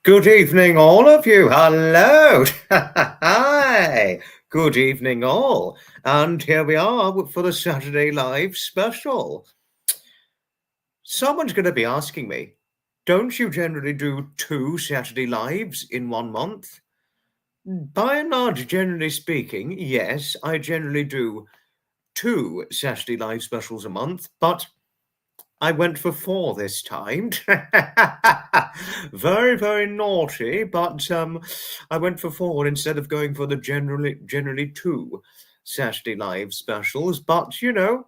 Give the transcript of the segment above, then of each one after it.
Good evening, all of you. Hello. Hi. Good evening, all. And here we are for the Saturday Live special. Someone's going to be asking me, don't you generally do 2 Saturday Lives in 1 month? By and large, generally speaking, yes, I generally do 2 Saturday Live specials a month, but I went for 4 this time. Very, very naughty, but I went for 4 instead of going for the generally 2 Saturday Live specials. But, you know,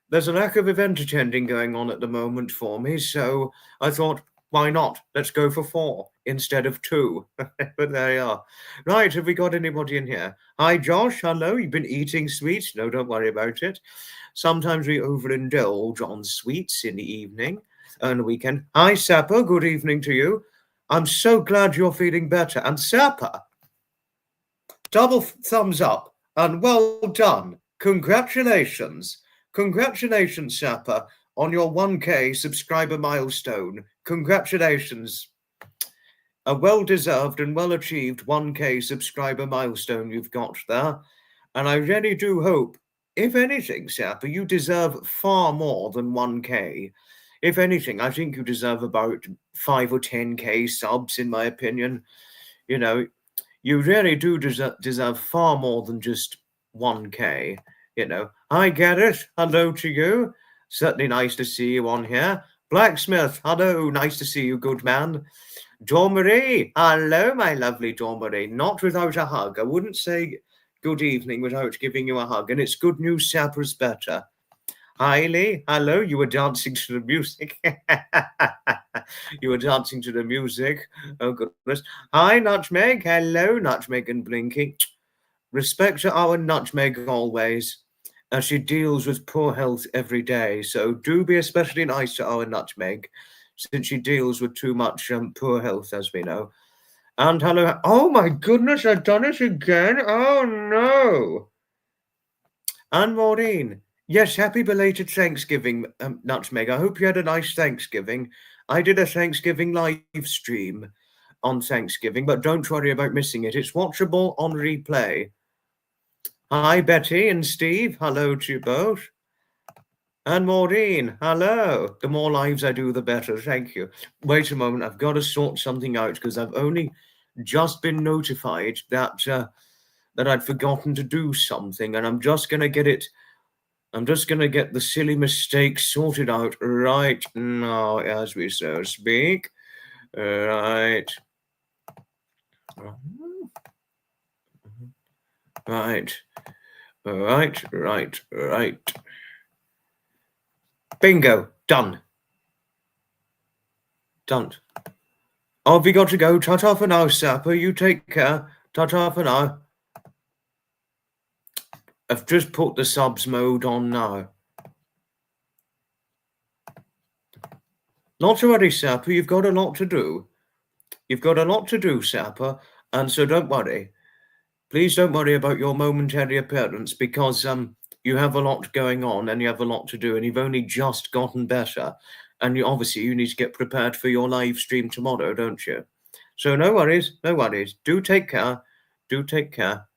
there's a lack of event attending going on at the moment for me, so I thought, why not? Let's go for 4 instead of 2. But there you are. Right, have we got anybody in here? Hi, Josh. Hello. You've been eating sweets? No, don't worry about it. Sometimes we overindulge on sweets in the evening and the weekend. Hi, Sapper. Good evening to you. I'm so glad you're feeling better. And Sapper, double thumbs up and well done. Congratulations. Congratulations, Sapper, on your 1K subscriber milestone. Congratulations. A well-deserved and well-achieved 1K subscriber milestone you've got there. And I really do hope, if anything, Sapper, you deserve far more than 1K. If anything, I think you deserve about 5 or 10K subs, in my opinion. You know, you really do deserve far more than just 1K. You know, hi, Gareth. Hello to you. Certainly nice to see you on here. Blacksmith, hello. Nice to see you, good man. Dawn Marie, hello, my lovely Dawn Marie. Not without a hug. I wouldn't say good evening without giving you a hug. And it's good news, Sapper's better. Hi, Lee. Hello. You were dancing to the music. You were dancing to the music. Oh, goodness. Hi, Nutmeg. Hello, Nutmeg and Blinky. Respect to our Nutmeg always, as she deals with poor health every day. So do be especially nice to our Nutmeg, since she deals with too much poor health, as we know. And hello. Oh, my goodness, I've done it again. Oh, no. And Maureen. Yes, happy belated Thanksgiving, Nutmeg. I hope you had a nice Thanksgiving. I did a Thanksgiving live stream on Thanksgiving, but don't worry about missing it. It's watchable on replay. Hi, Betty and Steve. Hello to you both. And Maureen, hello. The more lives I do, the better. Thank you. Wait a moment. I've got to sort something out because I've only just been notified that I'd forgotten to do something, and I'm just going to get it. I'm just going to get the silly mistake sorted out right now as we so speak. Right. Right. Bingo. Done. Done. Oh, have we got to go? Ta-ta for now, Sapper. You take care. Ta-ta for now. I've just put the subs mode on now. Not to worry, Sapper. You've got a lot to do. You've got a lot to do, Sapper. And so don't worry. Please don't worry about your momentary appearance because you have a lot going on and you have a lot to do and you've only just gotten better. And obviously you need to get prepared for your live stream tomorrow, don't you? So no worries, no worries. Do take care. Do take care.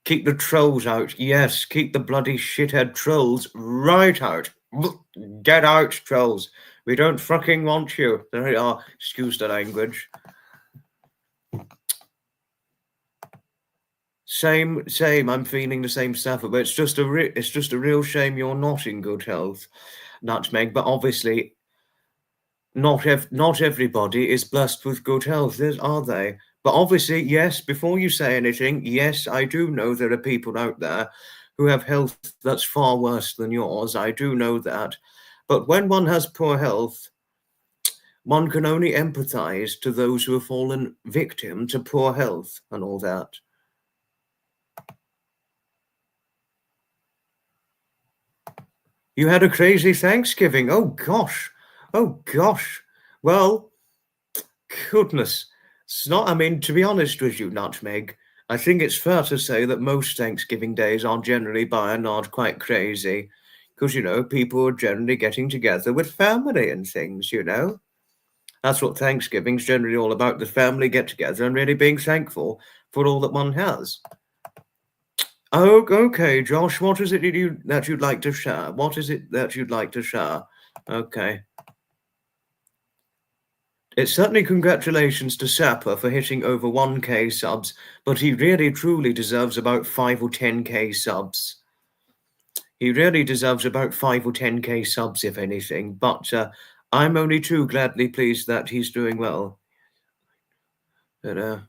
Keep the trolls out. Yes, keep the bloody shithead trolls right out. Get out, trolls. We don't fucking want you. There you are. Excuse the language. Same. I'm feeling the same stuff, but it's just a real shame you're not in good health, Nutmeg. But obviously, not everybody is blessed with good health, are they? But obviously, yes. Before you say anything, yes, I do know there are people out there who have health that's far worse than yours. I do know that. But when one has poor health, one can only empathize to those who have fallen victim to poor health and all that. You had a crazy Thanksgiving. Oh, gosh. Well, goodness. It's not, I mean, to be honest with you, Nutmeg, I think it's fair to say that most Thanksgiving days are generally, by and large, quite crazy. Because, you know, people are generally getting together with family and things, you know. That's what Thanksgiving's generally all about, the family get together and really being thankful for all that one has. Oh, okay, Josh, what is it that you'd like to share? What is it that you'd like to share? Okay. It's certainly congratulations to Sapper for hitting over 1K subs, but he really truly deserves about 5 or 10K subs. He really deserves about 5 or 10K subs, if anything, but I'm only too gladly pleased that he's doing well. But,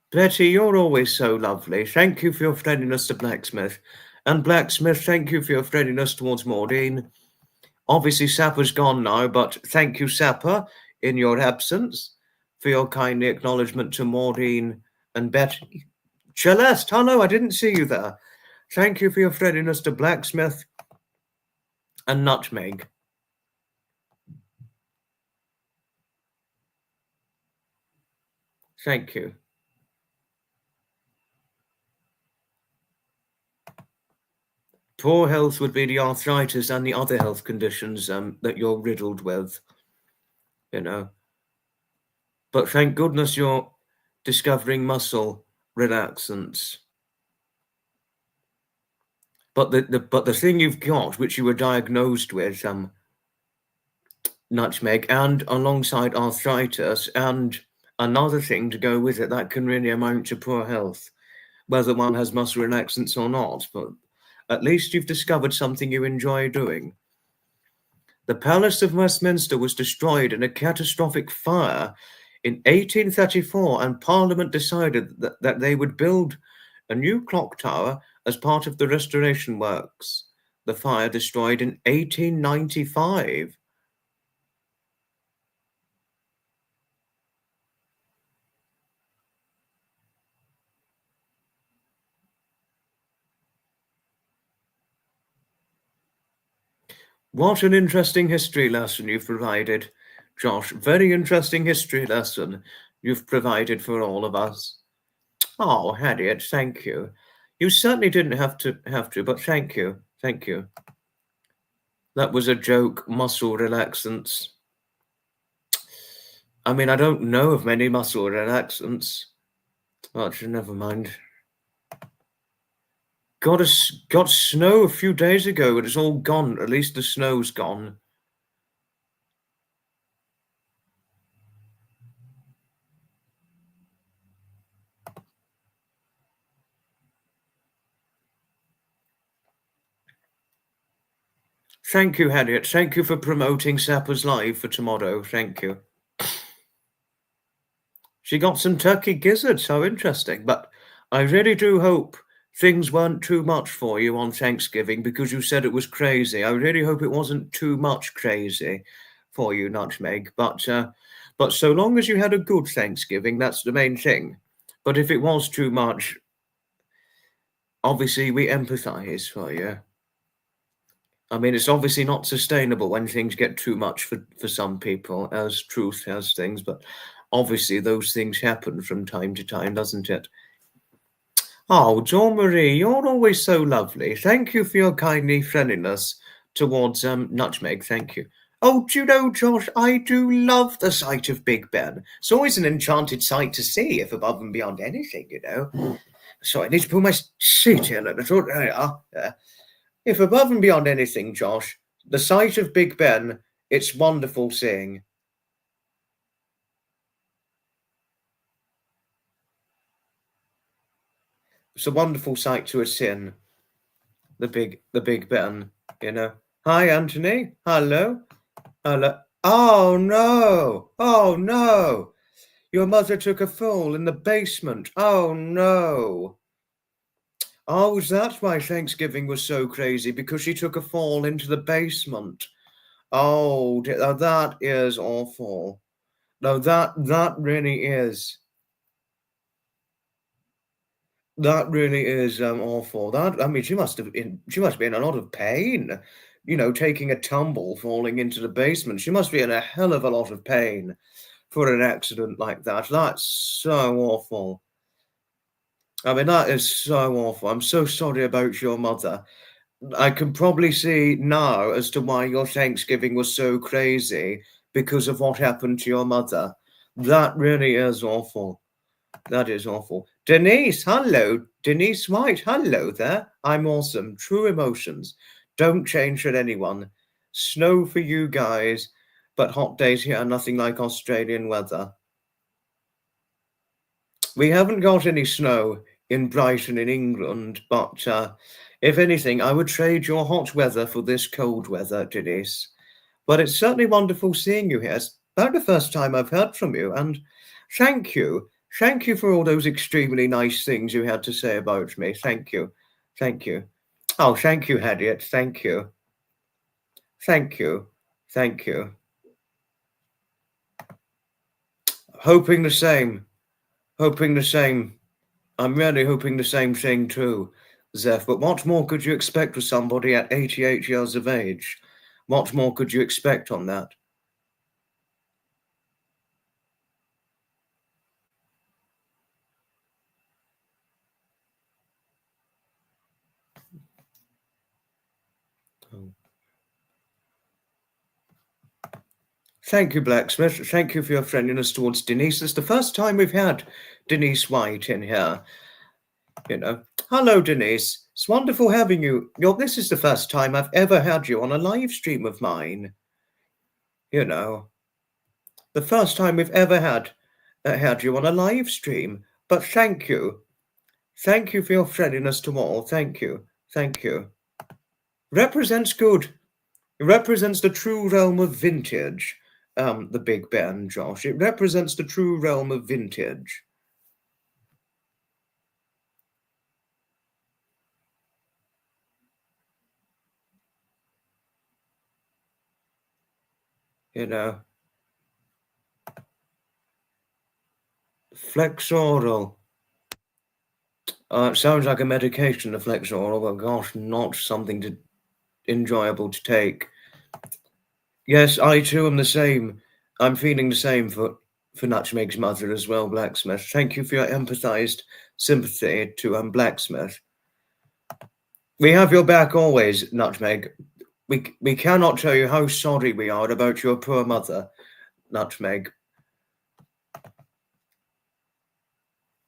Betty, you're always so lovely. Thank you for your friendliness to Blacksmith. And Blacksmith, thank you for your friendliness towards Maudine. Obviously, Sapper's gone now, but thank you, Sapper, in your absence, for your kindly acknowledgement to Maudine and Betty. Celeste, hello, I didn't see you there. Thank you for your friendliness to Blacksmith and Nutmeg. Thank you. Poor health would be the arthritis and the other health conditions that you're riddled with, you know. But thank goodness you're discovering muscle relaxants. But the thing you've got, which you were diagnosed with, Nutmeg, and alongside arthritis, and another thing to go with it that can really amount to poor health, whether one has muscle relaxants or not. But at least you've discovered something you enjoy doing. The Palace of Westminster was destroyed in a catastrophic fire in 1834, and Parliament decided that they would build a new clock tower as part of the restoration works. The fire destroyed in 1895. What an interesting history lesson you've provided, Josh. Very interesting history lesson you've provided for all of us. Oh, Harriet, thank you. You certainly didn't have to, but thank you. Thank you. That was a joke, muscle relaxants. I mean, I don't know of many muscle relaxants. But never mind. Got snow a few days ago, but it's all gone. At least the snow's gone. Thank you, Harriet. Thank you for promoting Sapper's Live for tomorrow. Thank you. She got some turkey gizzards. How interesting. But I really do hope things weren't too much for you on Thanksgiving because you said it was crazy. I really hope it wasn't too much crazy for you, Nutmeg. But so long as you had a good Thanksgiving, that's the main thing. But if it was too much, obviously we empathize for you. I mean, it's obviously not sustainable when things get too much for some people, as truth has things, but obviously those things happen from time to time, doesn't it? Oh, Dawn Marie, you're always so lovely. Thank you for your kindly friendliness towards Nutmeg. Thank you. Oh, do you know, Josh, I do love the sight of Big Ben. It's always an enchanted sight to see, if above and beyond anything, you know. So I need to pull my seat in a little. There we are. If above and beyond anything, Josh, the sight of Big Ben, it's wonderful seeing. It's a wonderful sight to have seen. The Big Ben, you know. Hi, Anthony. Hello. Hello. Oh no! Oh no! Your mother took a fall in the basement. Oh no! Oh, that's why Thanksgiving was so crazy, because she took a fall into the basement. Oh, that is awful. No, that really is. That really is awful. That, I mean, she must have been in a lot of pain taking a tumble, falling into the basement. She must be in a hell of a lot of pain for an accident like that. That's so awful. I mean, that is so awful. I'm so sorry about your mother. I can probably see now as to why your Thanksgiving was so crazy because of what happened to your mother. That really is awful. That is awful. Denise, hello. Denise White, hello there. I'm awesome. True emotions. Don't change for anyone. Snow for you guys, but hot days here are nothing like Australian weather. We haven't got any snow in Brighton in England, but if anything, I would trade your hot weather for this cold weather, Denise. But it's certainly wonderful seeing you here. It's about the first time I've heard from you, and thank you. Thank you for all those extremely nice things you had to say about me. Thank you. Thank you. Oh, thank you, Harriet. Thank you. Thank you. Thank you. Hoping the same. Hoping the same. I'm really hoping the same thing too, Zeph. But what more could you expect with somebody at 88 years of age? What more could you expect on that? Oh. Thank you, Blacksmith. Thank you for your friendliness towards Denise. It's the first time we've had Denise White in here. Hello, Denise. It's wonderful having you. This is the first time I've ever had you on a live stream of mine. The first time we've ever had you on a live stream. But thank you. Thank you for your friendliness to all. Thank you. Thank you. Represents good. It represents the true realm of vintage. The Big Ben, Josh. It represents the true realm of vintage. Flexoral. It sounds like a medication, the Flexoral, but gosh, not something enjoyable to take. Yes, I too am the same. I'm feeling the same for Nutmeg's mother as well, Blacksmith. Thank you for your empathized sympathy to Blacksmith. We have your back always, Nutmeg. We cannot tell you how sorry we are about your poor mother, Nutmeg.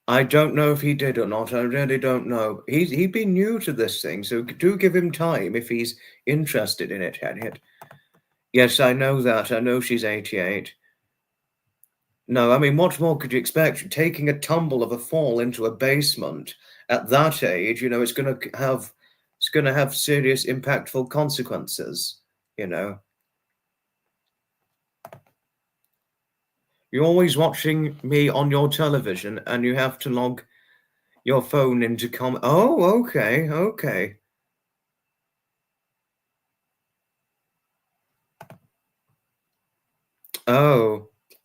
I don't know if he did or not. I really don't know. He'd been new to this thing, so do give him time if he's interested in it, Harriet. Yes, I know that. I know she's 88. No, I mean, what more could you expect? Taking a tumble of a fall into a basement at that age, it's going to have serious, impactful consequences. You're always watching me on your television, and you have to log your phone into Oh, okay, okay.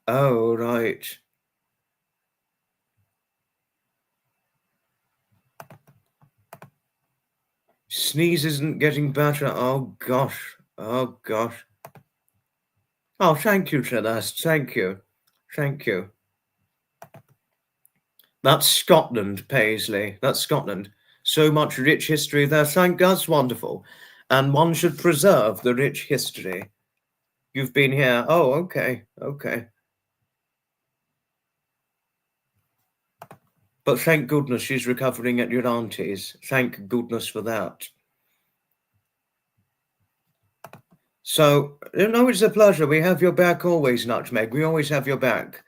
Oh, right. Sneeze isn't getting better. Oh, gosh. Oh, gosh. Oh, thank you, Celeste. Thank you. Thank you. That's Scotland, Paisley. That's Scotland. So much rich history there. Thank God, that's wonderful. And one should preserve the rich history. You've been here. Oh, okay. Okay. But thank goodness she's recovering at your auntie's. Thank goodness for that. So, it's a pleasure. We have your back always, Nutmeg. We always have your back.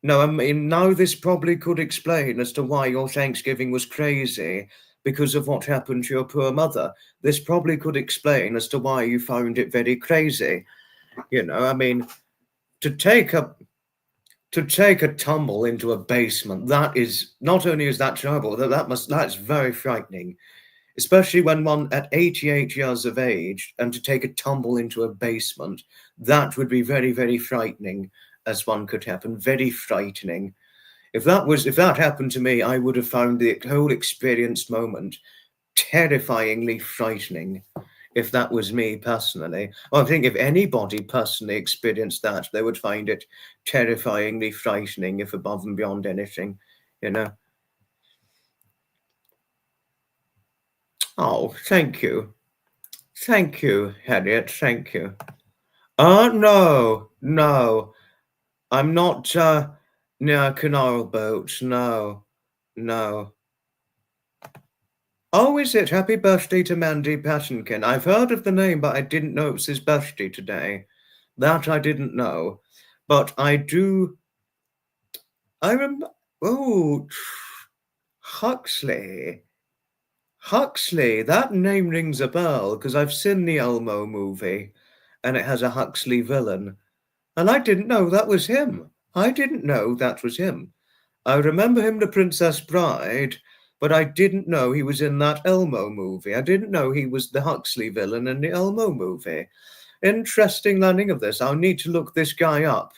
No, I mean, now this probably could explain as to why your Thanksgiving was crazy because of what happened to your poor mother. This probably could explain as to why you found it very crazy. I mean, to take a tumble into a basement, that is, not only is that terrible, that's very frightening. Especially when one at 88 years of age, and to take a tumble into a basement, that would be very, very frightening, as one could happen. Very frightening. If that happened to me, I would have found the whole experienced moment terrifyingly frightening. if that was me personally. Well, I think if anybody personally experienced that, they would find it terrifyingly frightening, if above and beyond anything, you know. Oh, thank you. Thank you, Harriet. Thank you. No. I'm not near a canal boat. No. Oh, is it? Happy birthday to Mandy Patinkin. I've heard of the name, but I didn't know it was his birthday today. That I didn't know. But I do. I remember. Oh, Huxley. Huxley. That name rings a bell because I've seen the Elmo movie and it has a Huxley villain. And I didn't know that was him. I didn't know that was him. I remember him, The Princess Bride, but I didn't know he was in that Elmo movie. I didn't know he was the Huxley villain in the Elmo movie. Interesting learning of this. I'll need to look this guy up.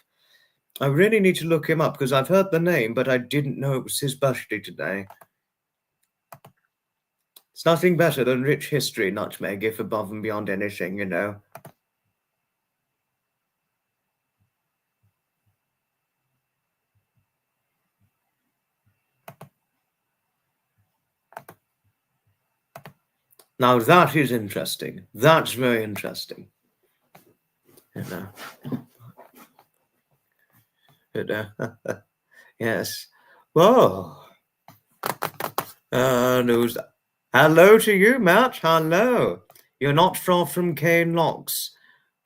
I really need to look him up because I've heard the name, but I didn't know it was his birthday today. It's nothing better than rich history, Nutmeg, if above and beyond anything, you know. Now that is interesting. That's very interesting. You know. Yes. Whoa. News. Hello to you, Matt. Hello. You're not far from Cane Locks.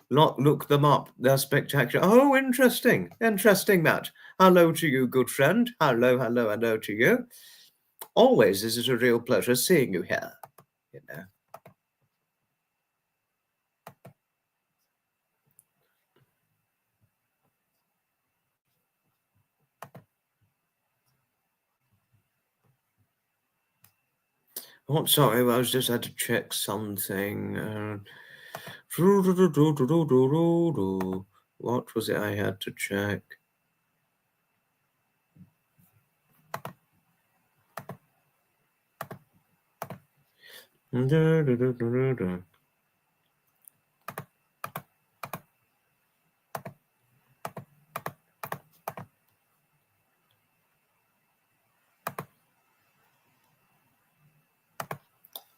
Look them up. They're spectacular. Oh, interesting. Interesting, Matt. Hello to you, good friend. Hello to you. Always is it a real pleasure seeing you here. You know. Oh, sorry, I was just had to check something. What was it I had to check?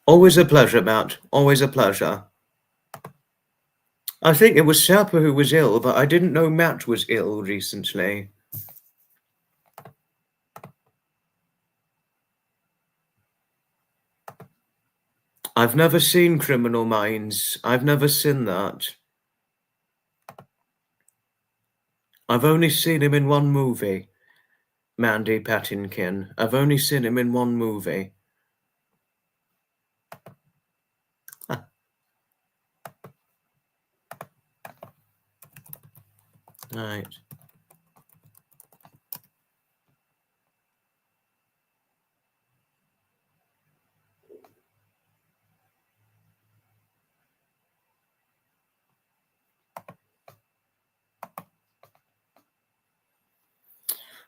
Always a pleasure, Matt. Always a pleasure. I think it was Sherpa who was ill, but I didn't know Matt was ill recently. I've never seen Criminal Minds. I've never seen that. I've only seen him in one movie, Mandy Patinkin. I've only seen him in one movie. Right.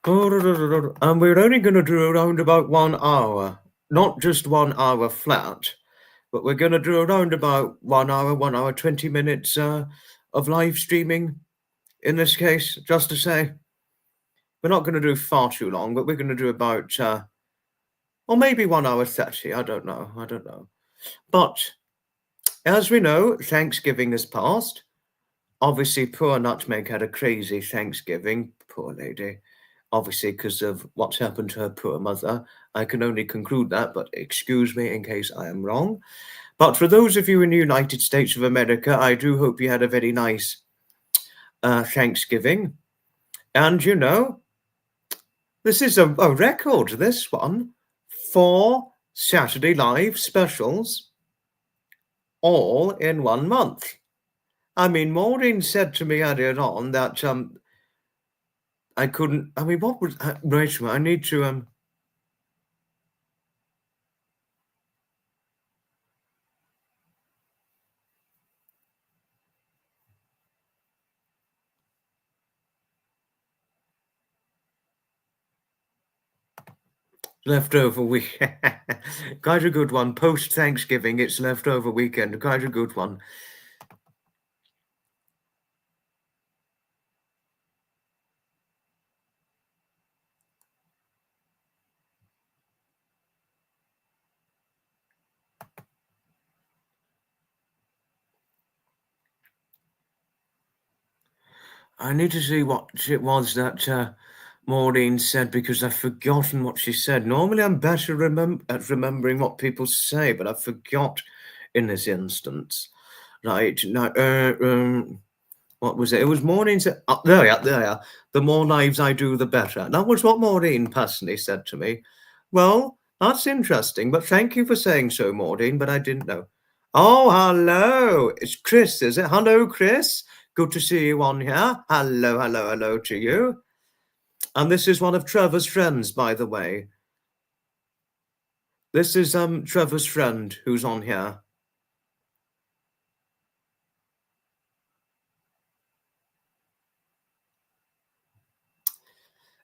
And we're only going to do around about 1 hour. Not just 1 hour flat, but we're going to do around about 1 hour, 20 minutes of live streaming in this case, just to say. We're not going to do far too long, but we're going to do about, or maybe 1 hour 30. I don't know. But as we know, Thanksgiving has passed. Obviously, poor Nutmeg had a crazy Thanksgiving. Poor lady. Obviously, because of what's happened to her poor mother. I can only conclude that, but excuse me in case I am wrong. But for those of you in the United States of America, I do hope you had a very nice Thanksgiving. And, you know, this is a record, this one, 4 Saturday Live specials, all in 1 month. I mean, Maureen said to me earlier on that I couldn't. I mean, what was Rachel? I need to Leftover week. Quite a good one. Post-Thanksgiving, it's leftover weekend. Quite a good one. I need to see what it was that Maureen said because I've forgotten what she said. Normally, I'm better at remembering what people say, but I forgot in this instance. Right now, what was it? It was Maureen said. Oh, there we are. There we are. The more lives I do, the better. That was what Maureen personally said to me. Well, that's interesting, but thank you for saying so, Maureen. But I didn't know. Oh, hello. It's Chris, is it? Hello, Chris. Good to see you on here. Hello, hello, hello to you. And this is one of Trevor's friends, by the way. This is Trevor's friend who's on here.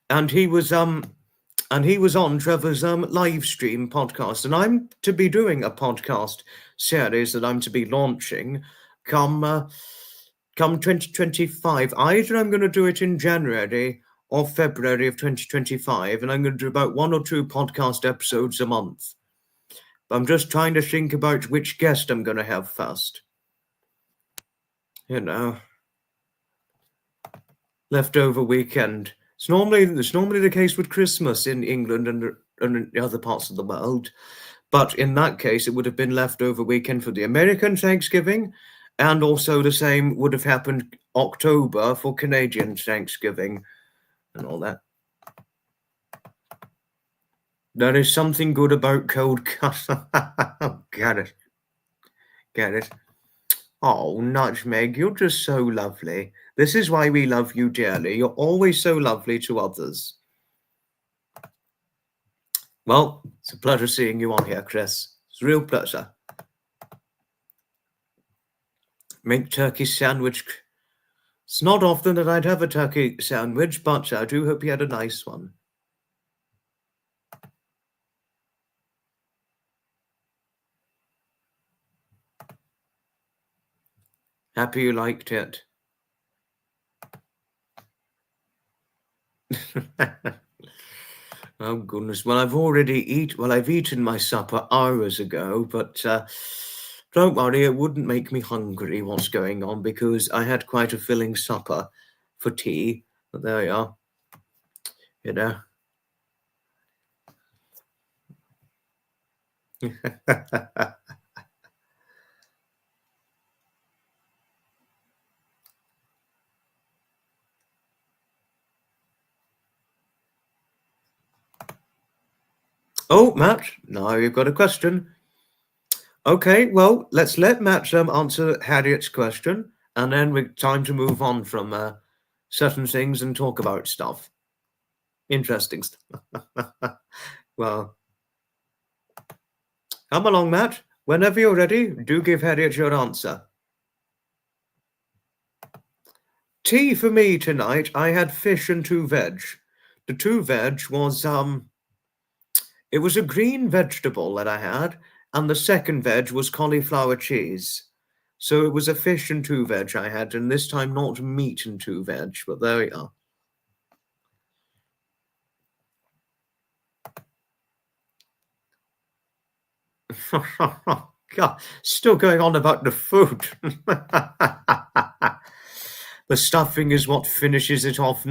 And he was on Trevor's live stream podcast. And I'm to be doing a podcast series that I'm to be launching come 2025. Either I'm going to do it in January or February of 2025, and I'm going to do about 1 or 2 podcast episodes a month. I'm just trying to think about which guest I'm going to have first. You know, leftover weekend. It's normally the case with Christmas in England and in other parts of the world, but in that case, it would have been leftover weekend for the American Thanksgiving, and also the same would have happened October for Canadian Thanksgiving and all that. There is something good about cold cut. Get it. Get it. Oh, Nutmeg, you're just so lovely. This is why we love you dearly. You're always so lovely to others. Well, it's a pleasure seeing you on here, Chris. It's a real pleasure. Make turkey sandwich. It's not often that I'd have a turkey sandwich, but I do hope you had a nice one. Happy you liked it. Oh goodness! Well, I've eaten my supper hours ago, but don't worry, it wouldn't make me hungry. What's going on? Because I had quite a filling supper for tea. But there we are. You know. Oh, Matt, now you've got a question. Okay, well, let's let Matt answer Harriet's question, and then we're time to move on from certain things and talk about stuff. Interesting stuff. Well, come along, Matt. Whenever you're ready, do give Harriet your answer. Tea for me tonight, I had fish and 2 veg. The 2 veg was it was a green vegetable that I had, and the second veg was cauliflower cheese. So it was a fish and 2 veg I had, and this time not meat and 2 veg, but there we are. God, still going on about the food. The stuffing is what finishes it off.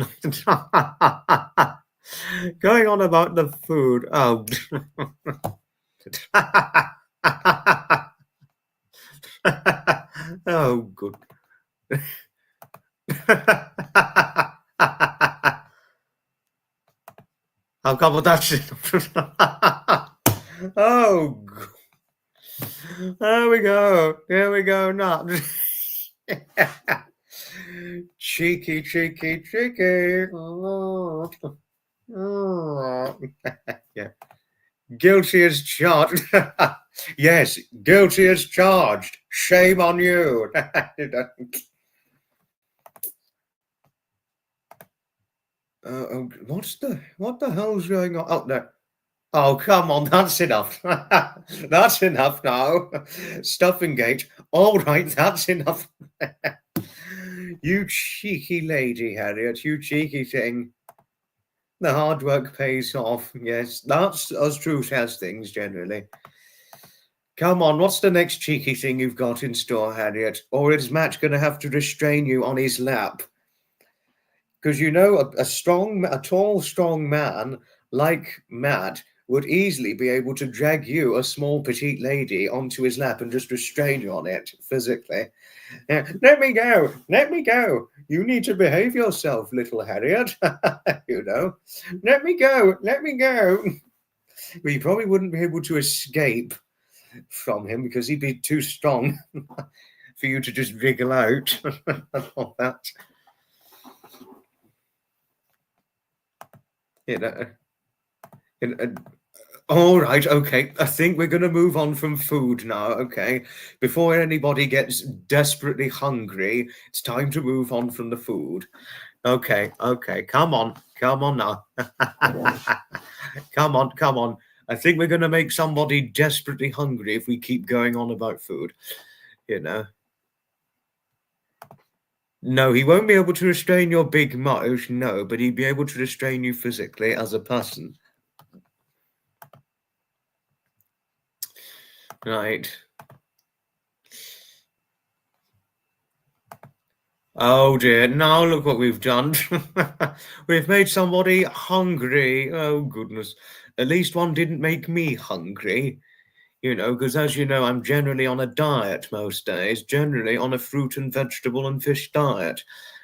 Going on about the food. Oh. Oh, good. How come that's it? Oh, God. There we go. There we go. Not cheeky, cheeky, cheeky. Oh. Oh. Yeah. Guilty as charged. Yes, guilty as charged. Shame on you. What the hell's going on? Oh, no. Oh, come on, that's enough. That's enough now. Stuffing gate. All right, that's enough. You cheeky lady, Harriet, you cheeky thing. The hard work pays off. Yes, that's as truth has things generally. Come on, what's the next cheeky thing you've got in store, Harriet? Or is Matt going to have to restrain you on his lap? Because you know, a tall, strong man like Matt would easily be able to drag you, a small, petite lady, onto his lap and just restrain you on it physically. Let me go, let me go. You need to behave yourself, little Harriet. You know, let me go, let me go. Well, you probably wouldn't be able to escape from him because he'd be too strong for you to just wriggle out of that. You know. All right, okay. I think we're going to move on from food now, okay? Before anybody gets desperately hungry, it's time to move on from the food. Okay, come on now. Come on. I think we're going to make somebody desperately hungry if we keep going on about food, you know? No, he won't be able to restrain your big mouth, no, but he'd be able to restrain you physically as a person. Right. Oh dear, now look what we've done. We've made somebody hungry. Oh goodness. At least one didn't make me hungry, you know, because as you know, I'm generally on a diet most days, generally on a fruit and vegetable and fish diet,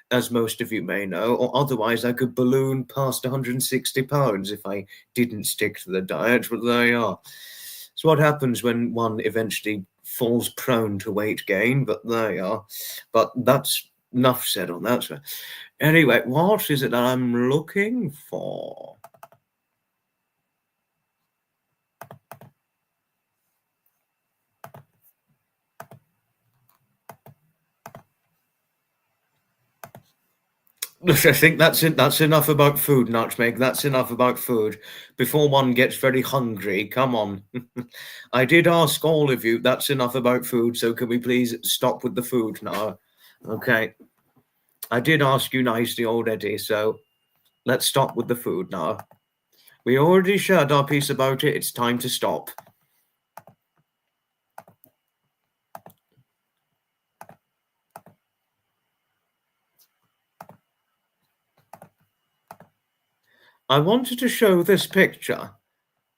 as most of you may know, or otherwise I could balloon past 160 pounds if I didn't stick to the diet, but there you are. It's what happens when one eventually falls prone to weight gain, but there you are. But that's enough said on that. So anyway, what is it that I'm looking for? I think that's it. That's enough about food, Nutmeg. That's enough about food. Before one gets very hungry, come on. I did ask all of you. That's enough about food. So can we please stop with the food now? Okay. I did ask you nicely already. So let's stop with the food now. We already shared our piece about it. It's time to stop. I wanted to show this picture.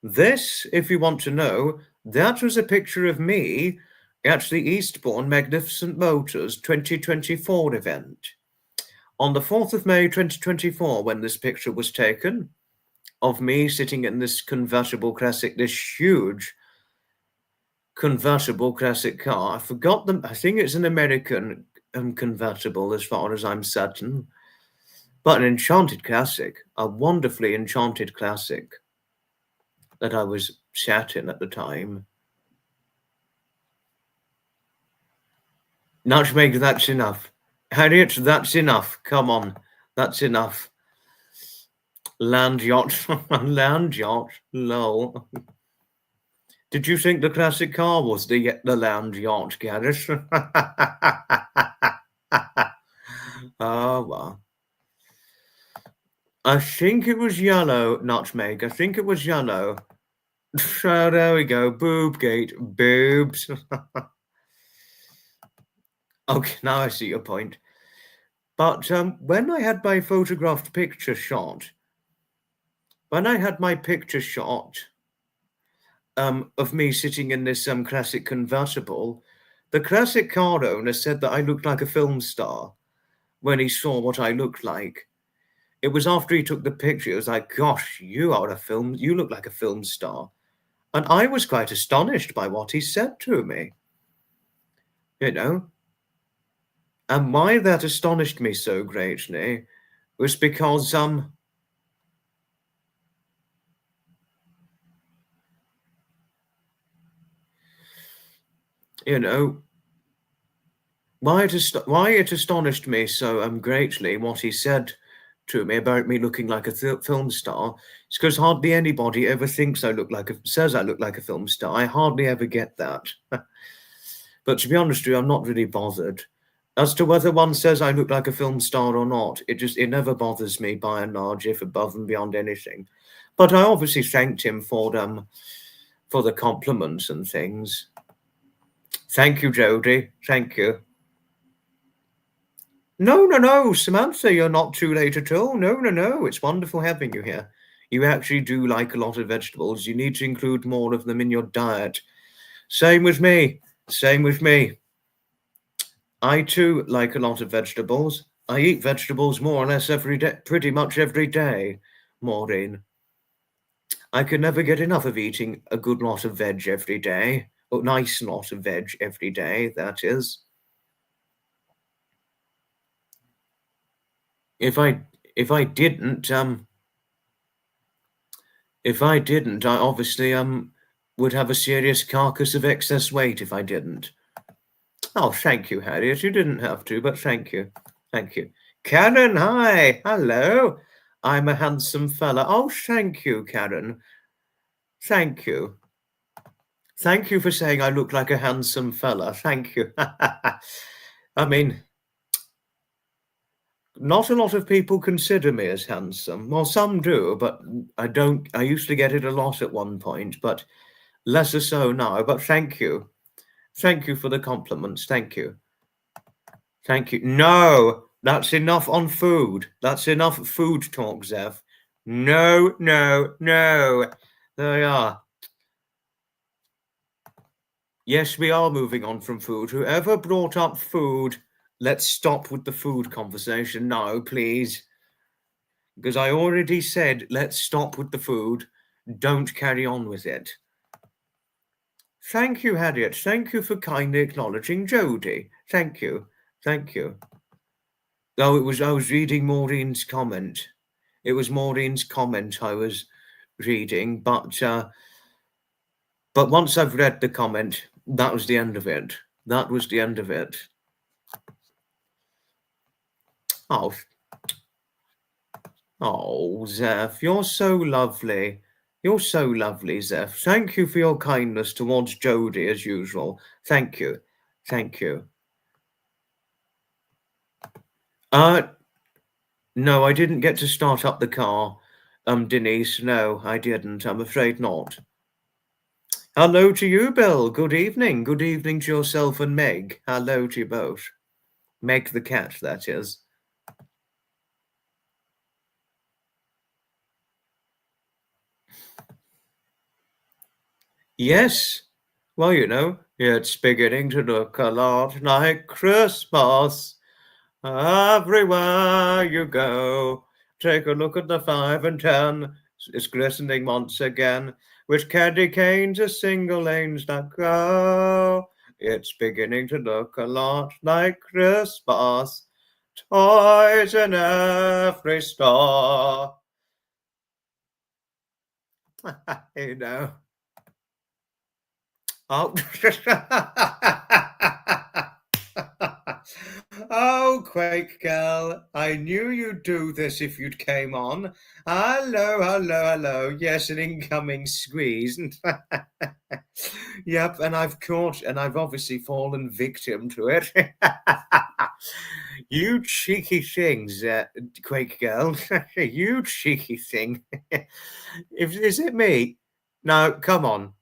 This, if you want to know, that was a picture of me at the Eastbourne Magnificent Motors 2024 event. On the 4th of May 2024, when this picture was taken, of me sitting in this convertible classic, this huge convertible classic car. I forgot them. I think it's an American convertible as far as I'm certain. But an enchanted classic, a wonderfully enchanted classic that I was sat in at the time. Nutmeg, that's enough. Harriet, that's enough. Come on, that's enough. Land yacht, land yacht, lol. Did you think the classic car was the land yacht, Gareth? Oh, well. I think it was yellow, Nutmeg. I think it was yellow. So there we go. Boob gate. Boobs. Okay, now I see your point. But when I had my photographed picture shot, of me sitting in this classic convertible, the classic car owner said that I looked like a film star when he saw what I looked like. It was after he took the picture, it was like, gosh, you look like a film star. And I was quite astonished by what he said to me, you know. And why that astonished me so greatly was because, you know, why it astonished me so greatly what he said to me about me looking like a film star. It's because hardly anybody ever thinks says I look like a film star. I hardly ever get that. But to be honest with you, I'm not really bothered. As to whether one says I look like a film star or not, it never bothers me by and large, if above and beyond anything. But I obviously thanked him for the compliments and things. Thank you, Jodie. Thank you. No, Samantha, you're not too late at all. No. It's wonderful having you here. You actually do like a lot of vegetables. You need to include more of them in your diet. Same with me. Same with me. I too like a lot of vegetables. I eat vegetables more or less every day, pretty much every day, Maureen. I could never get enough of eating a good lot of veg every day. A nice lot of veg every day, that is. If I didn't, I obviously would have a serious carcass of excess weight if I didn't. Oh, thank you, Harriet. You didn't have to, but thank you. Thank you. Karen, hi. Hello. I'm a handsome fella. Oh, thank you, Karen. Thank you. Thank you for saying I look like a handsome fella. Thank you. I mean, not a lot of people consider me as handsome. Well, some do, but I don't. I used to get it a lot at one point, but lesser so now. But thank you. Thank you for the compliments. Thank you. Thank you. No, that's enough on food. That's enough food talk, Zev. No. There we are. Yes, we are moving on from food. Whoever brought up food, let's stop with the food conversation now, please. Because I already said, let's stop with the food. Don't carry on with it. Thank you, Harriet. Thank you for kindly acknowledging Jodie. Thank you. Thank you. Oh, I was reading Maureen's comment. It was Maureen's comment I was reading, but once I've read the comment, that was the end of it. That was the end of it. Oh, Zeph, you're so lovely. You're so lovely, Zeph. Thank you for your kindness towards Jodie as usual. Thank you. Thank you. No, I didn't get to start up the car. Denise, no, I didn't. I'm afraid not. Hello to you, Bill. Good evening. Good evening to yourself and Meg. Hello to you both. Meg the cat, that is. Yes. Well, you know, it's beginning to look a lot like Christmas. Everywhere you go, take a look at the 5 and 10. It's glistening once again, with candy canes as single lanes that go. It's beginning to look a lot like Christmas. Toys in every store. You know. Oh. Oh, Quake Girl, I knew you'd do this if you'd came on. Hello. Yes, an incoming squeeze. Yep, and I've obviously fallen victim to it. You cheeky things, Quake Girl. You cheeky thing. Is it me? No, come on.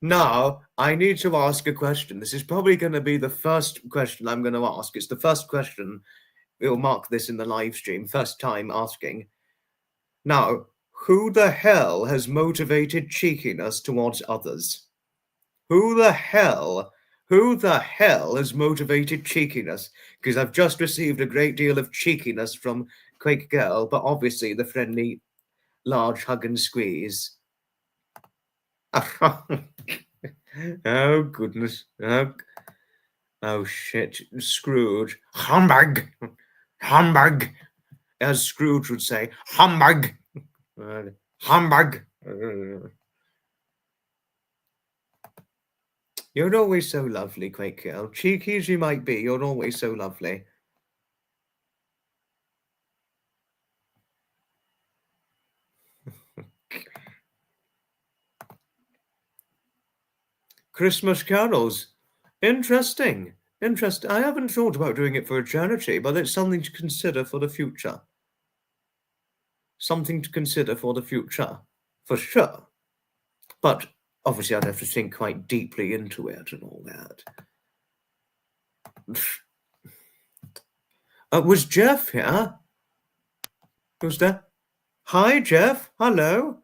Now, I need to ask a question. This is probably going to be the first question I'm going to ask. It's the first question. We'll mark this in the live stream. First time asking. Now, who the hell has motivated cheekiness towards others? Who the hell has motivated cheekiness? Because I've just received a great deal of cheekiness from Quake Girl, but obviously the friendly large hug and squeeze. Oh, goodness. Oh, shit. Scrooge. Humbug. As Scrooge would say, humbug. Humbug. You're always so lovely, Quake Girl. Cheeky as you might be, you're always so lovely. Christmas carols. Interesting. Interesting. I haven't thought about doing it for a charity, but it's something to consider for the future. Something to consider for the future, for sure. But obviously, I'd have to think quite deeply into it and all that. Was Jeff here? Who's there? Hi, Jeff. Hello.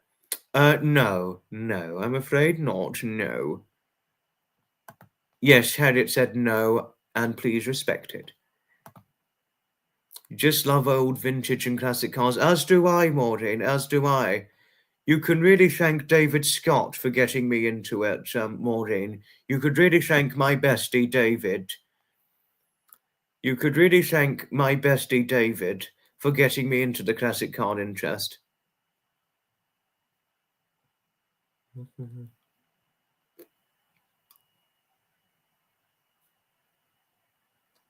No, I'm afraid not. No. Yes, Harriet said no, and please respect it. Just love old vintage and classic cars, as do I, Maureen, as do I. You can really thank David Scott for getting me into it, Maureen. You could really thank my bestie, David. You could really thank my bestie, David, for getting me into the classic car interest.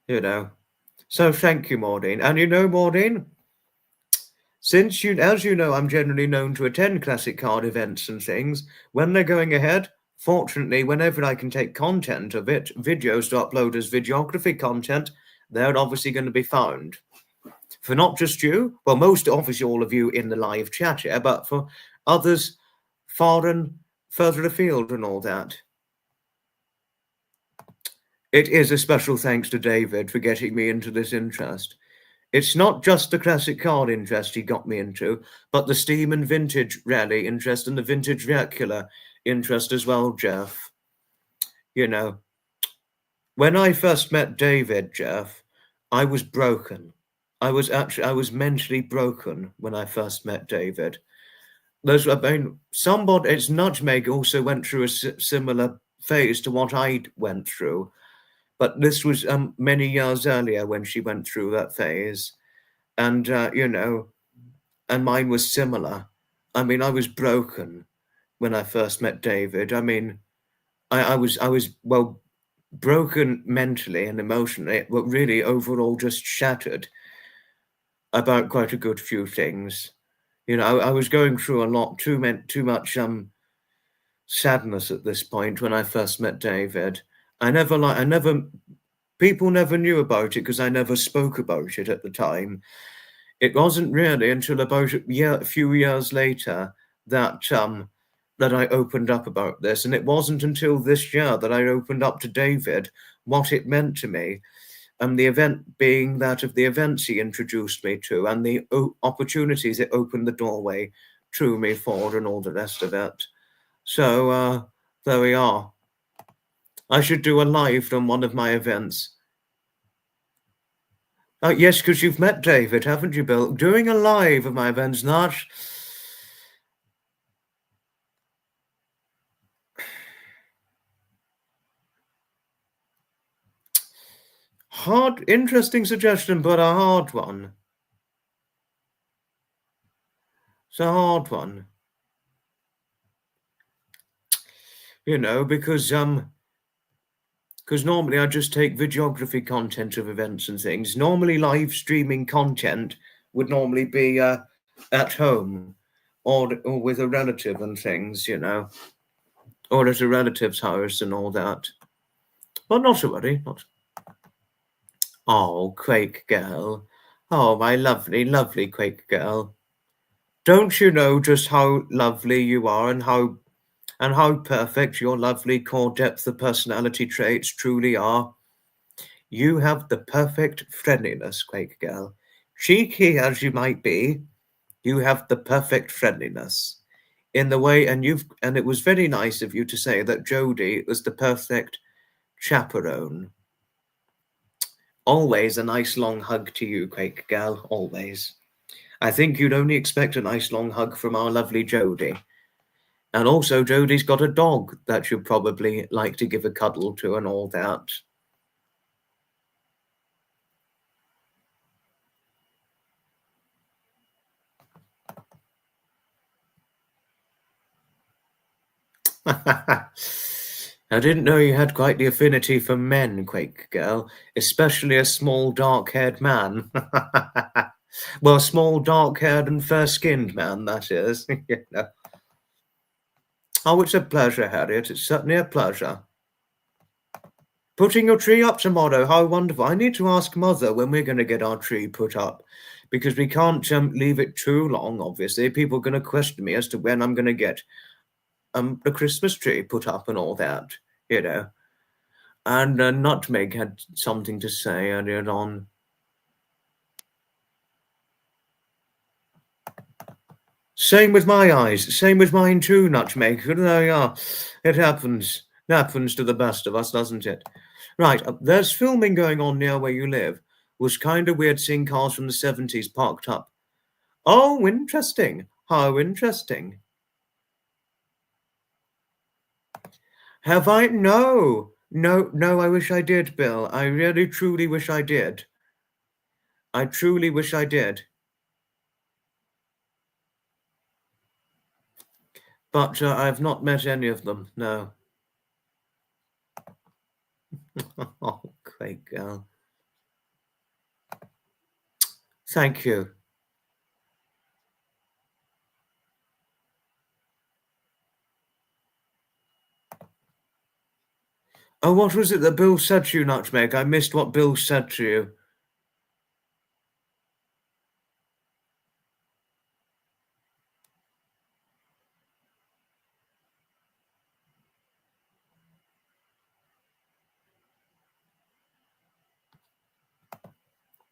You know. So thank you, Maureen. And you know, Maureen, since as you know, I'm generally known to attend classic card events and things, when they're going ahead, fortunately, whenever I can take content of it, videos to upload as videography content, they're obviously going to be found. For not just you, well, most obviously all of you in the live chat here, but for others far and further afield and all that. It is a special thanks to David for getting me into this interest. It's not just the classic card interest he got me into, but the steam and vintage rally interest and the vintage vernacular interest as well, Jeff. You know, when I first met David, Jeff, I was broken. I was mentally broken when I first met David. It's Nutmeg also went through a similar phase to what I went through. But this was many years earlier when she went through that phase. And, you know, and mine was similar. I mean, I was broken when I first met David. I mean, I was well, broken mentally and emotionally, but really overall just shattered about quite a good few things. You know, I was going through a lot, too much sadness at this point when I first met David. People never knew about it because I never spoke about it at the time. It wasn't really until about a few years later that that I opened up about this, and it wasn't until this year that I opened up to David what it meant to me, and the event being that of the events he introduced me to and the opportunities it opened the doorway to me for and all the rest of it. So there we are. I should do a live from one of my events. Yes, because you've met David, haven't you, Bill? Doing a live of my events, not... Hard, interesting suggestion, but a hard one. It's a hard one. You know, because normally I just take videography content of events and things. Normally live streaming content would normally be at home or with a relative and things, you know, or at a relative's house and all that. But not to worry. Oh, Quake Girl. Oh, my lovely, lovely Quake Girl. Don't you know just how lovely you are and how perfect your lovely core depth of personality traits truly are? You have the perfect friendliness, Quake Girl. Cheeky as you might be, you have the perfect friendliness. In the way, and it was very nice of you to say that Jodie was the perfect chaperone. Always a nice long hug to you, Quake Girl, always. I think you'd only expect a nice long hug from our lovely Jodie. And also, Jodie's got a dog that you'd probably like to give a cuddle to and all that. I didn't know you had quite the affinity for men, Quake Girl, especially a small dark-haired man. Well, a small dark-haired and fair-skinned man, that is. You know. Oh, it's a pleasure, Harriet. It's certainly a pleasure. Putting your tree up tomorrow. How wonderful. I need to ask Mother when we're going to get our tree put up because we can't leave it too long, obviously. People are going to question me as to when I'm going to get the Christmas tree put up and all that, you know. And Nutmeg had something to say earlier on. Same with my eyes. Same with mine too, Nutmeg. There you are. It happens. It happens to the best of us, doesn't it? Right, there's filming going on near where you live. Was kind of weird seeing cars from the 70s parked up. Oh, interesting. How interesting. Have I? No. No, I wish I did, Bill. I really, truly wish I did. I truly wish I did. But I've not met any of them, no. Oh, great girl. Thank you. Oh, what was it that Bill said to you, Nutmeg? I missed what Bill said to you.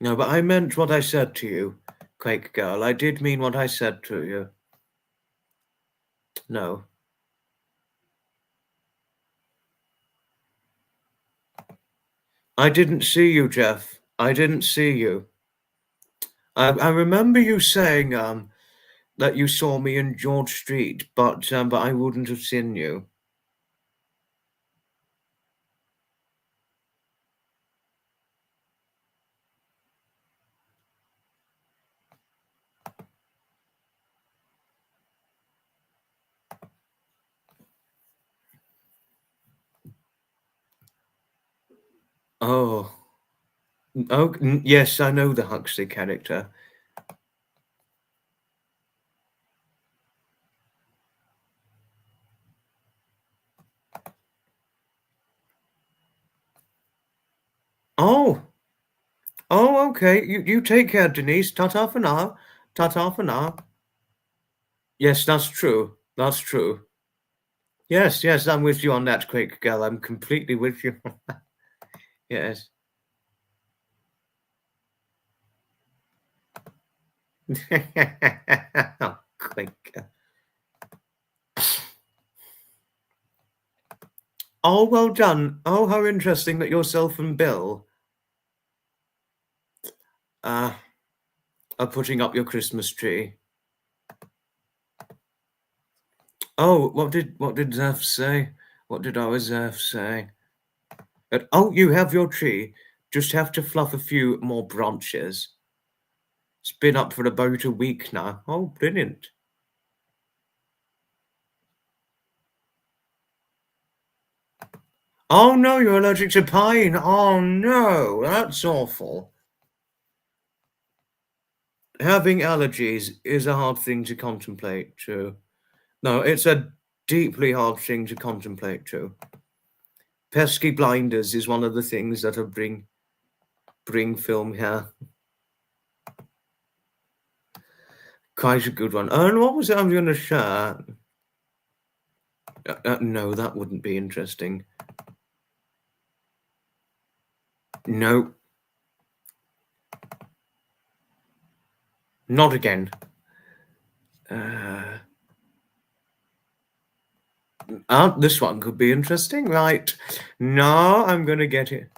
No, but I meant what I said to you, Quake Girl. I did mean what I said to you. No. I didn't see you, Jeff. I didn't see you. I remember you saying that you saw me in George Street, but I wouldn't have seen you. Oh. Oh, yes, I know the Huxley character. Oh. Oh, okay. You take care, Denise. Ta-ta for now. Ta-ta for now. Yes, that's true. That's true. Yes, I'm with you on that, Quake Girl. I'm completely with you. Yes. Oh, Quake Girl. Oh, well done. Oh, how interesting that yourself and Bill are putting up your Christmas tree. Oh, what did Zeph say? What did our Zeph say? Oh, you have your tree. Just have to fluff a few more branches. It's been up for about a week now. Oh, brilliant. Oh no, you're allergic to pine. Oh no, that's awful. Having allergies is a hard thing to contemplate, too. No, it's a deeply hard thing to contemplate, too. Pesky Blinders is one of the things that bring film here. Quite a good one. And what was it I'm going to share? No, that wouldn't be interesting. No. Not again. This one could be interesting, right? No, I'm going to get it.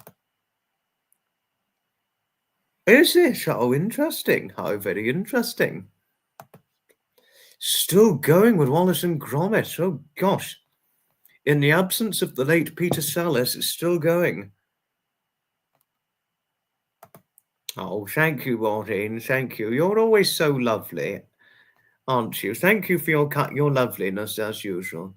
Is it? Oh, interesting. How very interesting. Still going with Wallace and Gromit. Oh, gosh. In the absence of the late Peter Sallis, it's still going. Oh, thank you, Maureen. Thank you. You're always so lovely, aren't you? Thank you for your loveliness, as usual.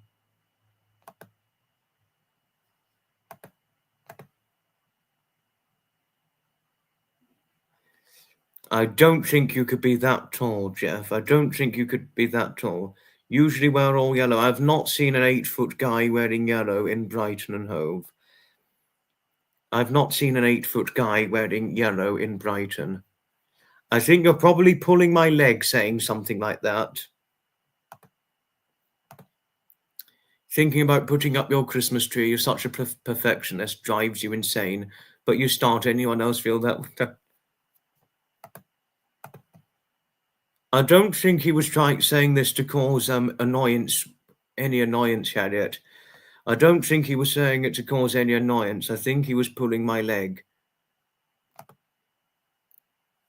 I don't think you could be that tall, Jeff. I don't think you could be that tall. Usually wear all yellow. I've not seen an 8-foot guy wearing yellow in Brighton and Hove. I've not seen an 8-foot guy wearing yellow in Brighton. I think you're probably pulling my leg saying something like that. Thinking about putting up your Christmas tree, you're such a perfectionist, drives you insane. But you start, anyone else feel that? I don't think he was saying this to cause any annoyance, Harriet. I don't think he was saying it to cause any annoyance. I think he was pulling my leg.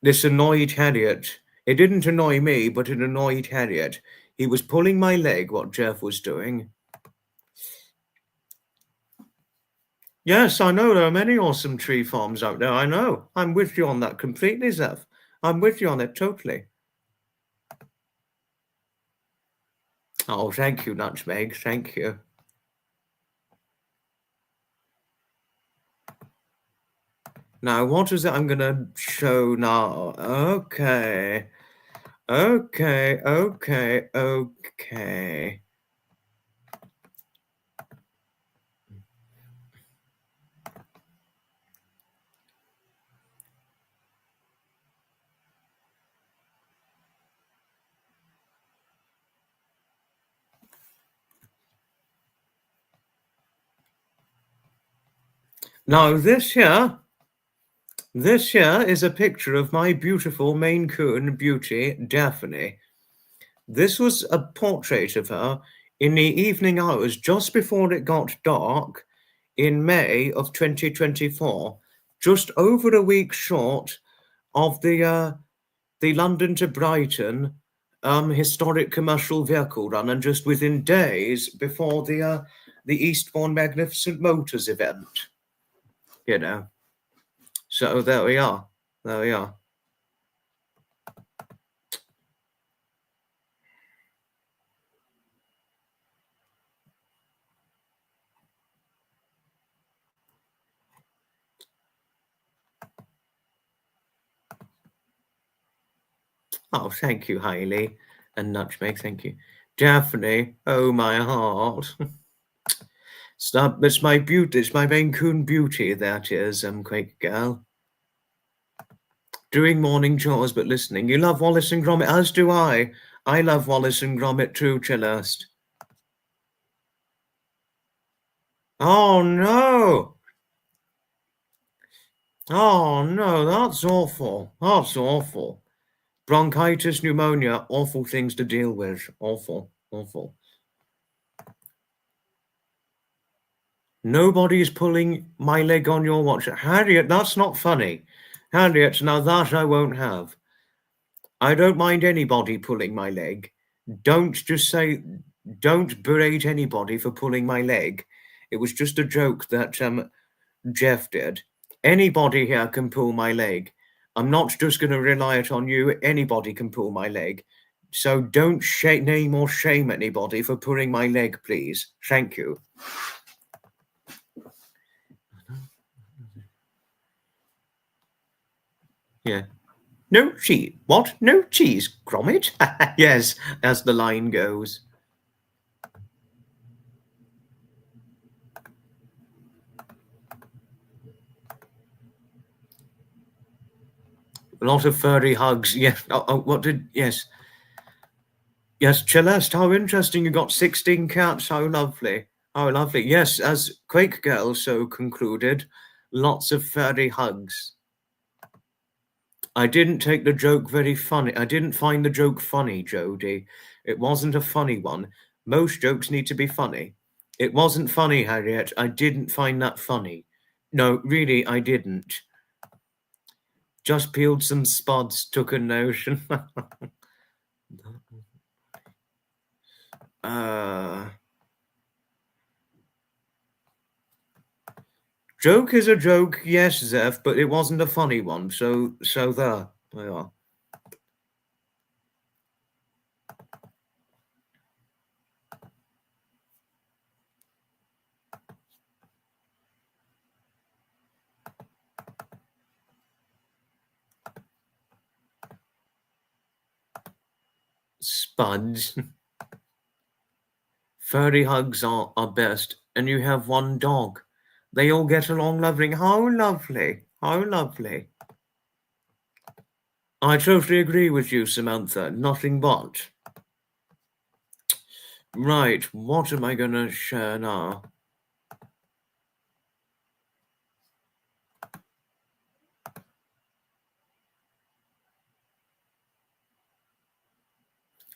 This annoyed Harriet. It didn't annoy me, but it annoyed Harriet. He was pulling my leg, what Jeff was doing. Yes, I know there are many awesome tree farms out there. I know. I'm with you on that completely, Zeph. I'm with you on it totally. Oh, thank you, Nutmeg. Thank you. Now, what is it I'm going to show now? Okay. Now, this here is a picture of my beautiful Maine Coon beauty, Daphne. This was a portrait of her in the evening hours just before it got dark in May of 2024, just over a week short of the London to Brighton historic commercial vehicle run, and just within days before the Eastbourne Magnificent Motors event. You know. So there we are. There we are. Oh, thank you, Hayley and Nutmeg. Thank you, Daphne. Oh, my heart. Stop! It's my beauty. It's my Maine Coon beauty. That is, Quake Girl. Doing morning chores, but listening. You love Wallace and Gromit, as do I. I love Wallace and Gromit too, Celeste. Oh no! Oh no, that's awful. That's awful. Bronchitis, pneumonia, awful things to deal with. Awful, awful. Nobody's pulling my leg on your watch. Harriet, that's not funny. Harriet, now that I won't have. I don't mind anybody pulling my leg. Don't berate anybody for pulling my leg. It was just a joke that Jeff did. Anybody here can pull my leg. I'm not just going to rely it on you. Anybody can pull my leg. So don't name or shame anybody for pulling my leg, please. Thank you. Yeah. No cheese. What? No cheese, Gromit? Yes, as the line goes. A lot of furry hugs. Yes. Yes. Yes, Celeste, how interesting. You got 16 cats. How lovely. How lovely. Yes, as Quake Girl so concluded, lots of furry hugs. I didn't take the joke very funny. I didn't find the joke funny, Jodie. It wasn't a funny one. Most jokes need to be funny. It wasn't funny, Harriet. I didn't find that funny. No, really, I didn't. Just peeled some spuds, took a notion. Joke is a joke, yes, Zeph, but it wasn't a funny one. So there we are. Spuds. Furry hugs are best, and you have one dog. They all get along lovely. How lovely. How lovely. I totally agree with you, Samantha. Nothing but. Right, what am I going to share now?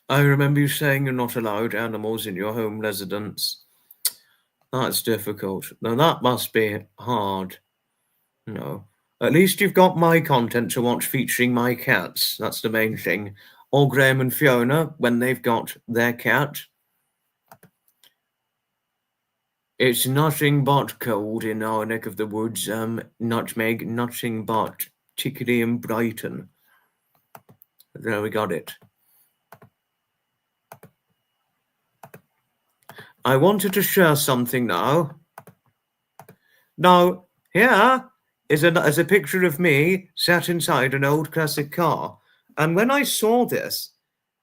I remember you saying you're not allowed animals in your home residence. That's difficult. Now that must be hard. No. At least you've got my content to watch featuring my cats. That's the main thing. Or Graham and Fiona when they've got their cat. It's nothing but cold in our neck of the woods, Nutmeg, nothing but, particularly in Brighton. There we got it. I wanted to share something now. Now, here is a picture of me sat inside an old classic car. And when I saw this,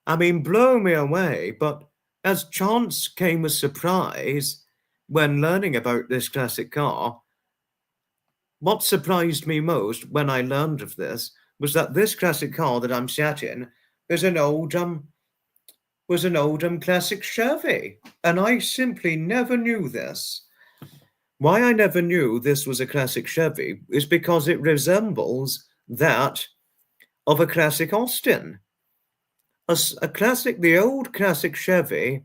I mean, blow me away, but as chance came as surprise when learning about this classic car, what surprised me most when I learned of this was that this classic car that I'm sat in is an old classic Chevy, and I simply never knew this. Why I never knew this was a classic Chevy is because it resembles that of a classic Austin. The old classic Chevy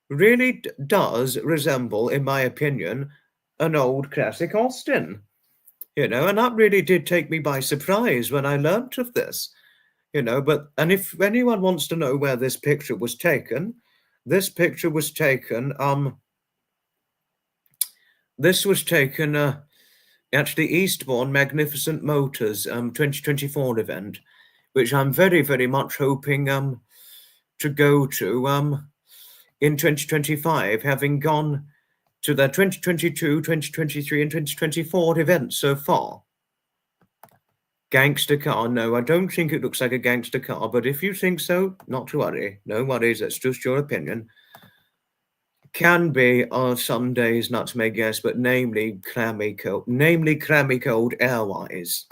really does resemble, in my opinion, an old classic Austin. And that really did take me by surprise when I learnt of this. And if anyone wants to know where this picture was taken, at the Eastbourne Magnificent Motors 2024 event, which I'm very, very much hoping to go to in 2025, having gone to their 2022, 2023, and 2024 events so far. Gangster car? No, I don't think it looks like a gangster car, but if you think so, not to worry. No worries, that's just your opinion. Can be some days, Nutmeg, yes, but namely clammy cold airwise.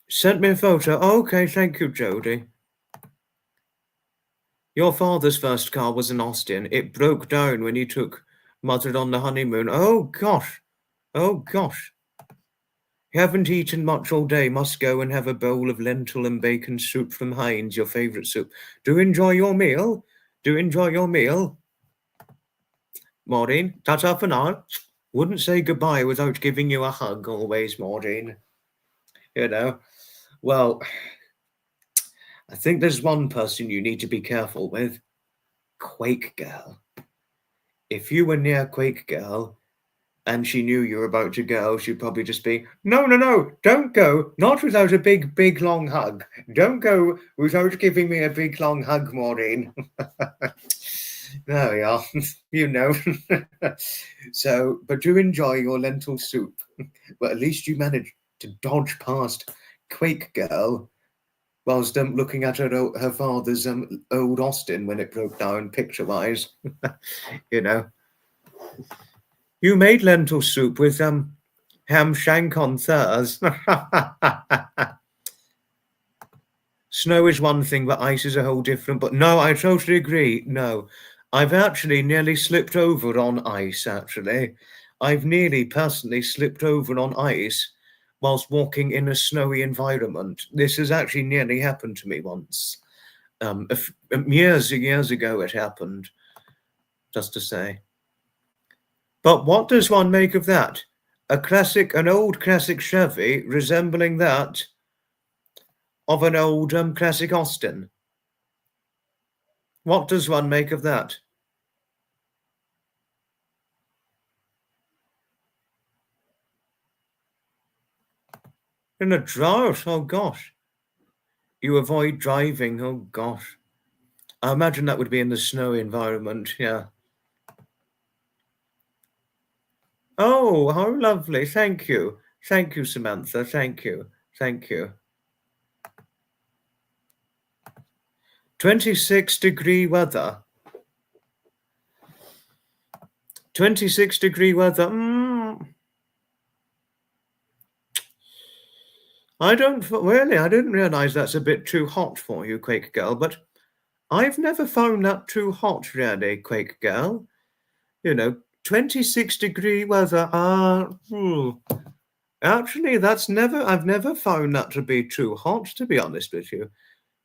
Sent me a photo. Okay, thank you, Jody. Your father's first car was an Austin. It broke down when he took Mother on the honeymoon. Oh, gosh. Oh, gosh. Haven't eaten much all day. Must go and have a bowl of lentil and bacon soup from Heinz, your favourite soup. Do enjoy your meal. Maureen, ta-ta for now. Wouldn't say goodbye without giving you a hug always, Maureen. Well, I think there's one person you need to be careful with. Quake Girl. If you were near Quake Girl and she knew you were about to go, she'd probably just be, no, don't go. Not without a big, big, long hug. Don't go without giving me a big, long hug, Maureen. There we are. So, but do enjoy your lentil soup. Well, at least you managed to dodge past Quake Girl whilst looking at her father's old Austin when it broke down picture-wise. You made lentil soup with ham shank on Thurs. Snow is one thing, but ice is a whole different. But no, I totally agree. No, I've actually nearly slipped over on ice, actually. I've nearly personally slipped over on ice whilst walking in a snowy environment. This has actually nearly happened to me once. Years ago it happened, just to say. But what does one make of that? An old classic Chevy resembling that of an old classic Austin. What does one make of that? In a drought, oh gosh. You avoid driving, oh gosh. I imagine that would be in the snowy environment, yeah. Oh, how lovely. Thank you. Thank you, Samantha. Thank you. 26-degree weather. 26-degree weather. I didn't realise that's a bit too hot for you, Quake Girl, but I've never found that too hot, really, Quake Girl. 26-degree weather. Actually, I've never found that to be too hot, to be honest with you.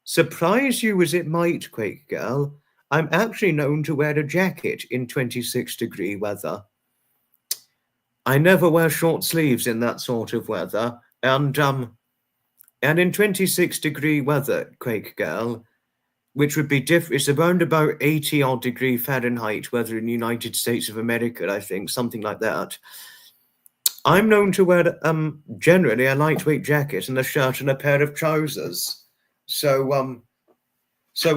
Surprise you as it might, Quake Girl, I'm actually known to wear a jacket in 26-degree weather. I never wear short sleeves in that sort of weather, and in 26-degree weather, Quake Girl, which would be different, it's around about 80-odd degree Fahrenheit weather in the United States of America, I think, something like that. I'm known to wear, generally, a lightweight jacket and a shirt and a pair of trousers. So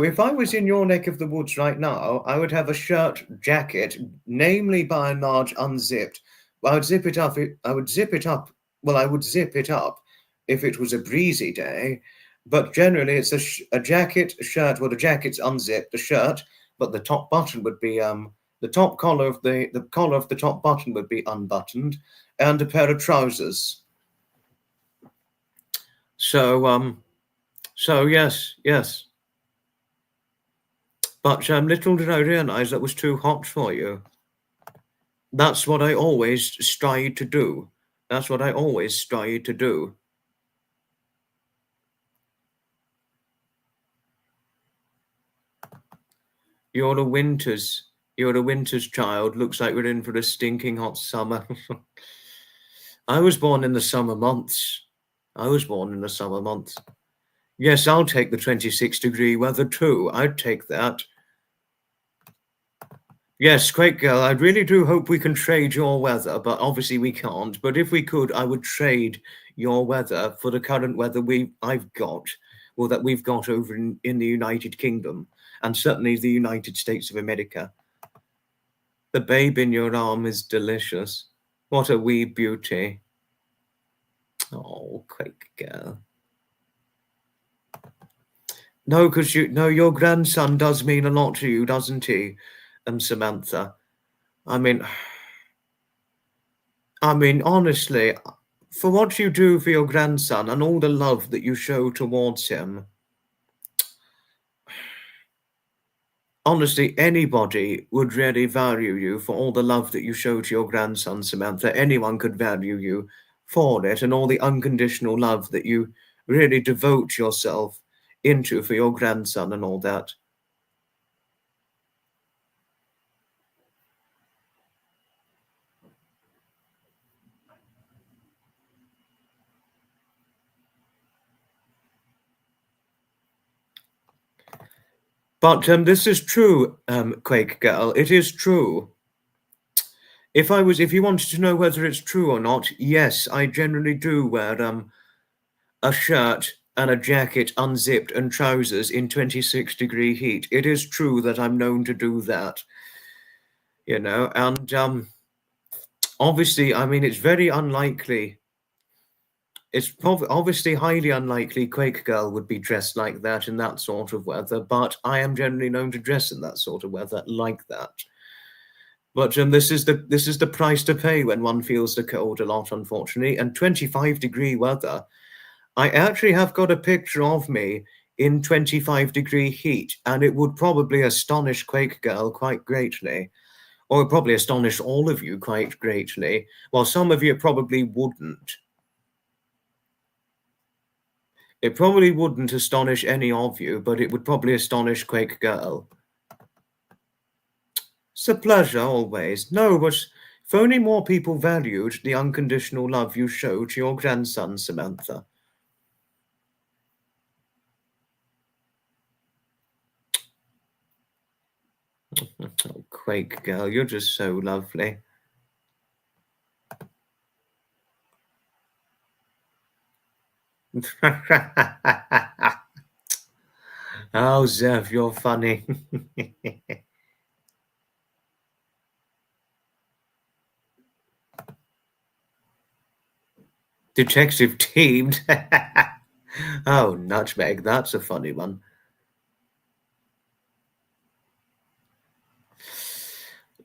if I was in your neck of the woods right now, I would have a shirt jacket, namely by and large unzipped. I would zip it up. Well, I would zip it up if it was a breezy day, but generally it's a jacket, a shirt. Well, the jacket's unzipped, the shirt, but the top button would be the top collar of the collar of the top button would be unbuttoned, and a pair of trousers. So yes. But little did I realise that was too hot for you. That's what I always strive to do. You're a winter's child. Looks like we're in for a stinking hot summer. I was born in the summer months. Yes, I'll take the 26-degree weather too. I'd take that. Yes, Quake Girl, I really do hope we can trade your weather, but obviously we can't. But if we could, I would trade your weather for the current weather I've got, or that we've got over in the United Kingdom, and certainly the United States of America. The babe in your arm is delicious. What a wee beauty. Oh, Quake Girl. No, because your grandson does mean a lot to you, doesn't he? Samantha. I mean, honestly, for what you do for your grandson and all the love that you show towards him, honestly, anybody would really value you for all the love that you show to your grandson, Samantha. Anyone could value you for it and all the unconditional love that you really devote yourself into for your grandson and all that. But this is true, Quake Girl. It is true. If you wanted to know whether it's true or not, yes, I generally do wear a shirt and a jacket unzipped and trousers in 26-degree heat. It is true that I'm known to do that, and obviously, I mean, it's very unlikely. It's obviously highly unlikely Quake Girl would be dressed like that in that sort of weather, but I am generally known to dress in that sort of weather like that. But this is the price to pay when one feels the cold a lot, unfortunately. And 25-degree weather, I actually have got a picture of me in 25-degree heat, and it would probably astonish Quake Girl quite greatly, or probably astonish all of you quite greatly. While some of you probably wouldn't. It probably wouldn't astonish any of you, but it would probably astonish Quake Girl. It's a pleasure, always. No, but if only more people valued the unconditional love you show to your grandson, Samantha. Oh, Quake Girl, you're just so lovely. Oh, Zev, you're funny. Detective teamed. Oh, Nutmeg, that's a funny one.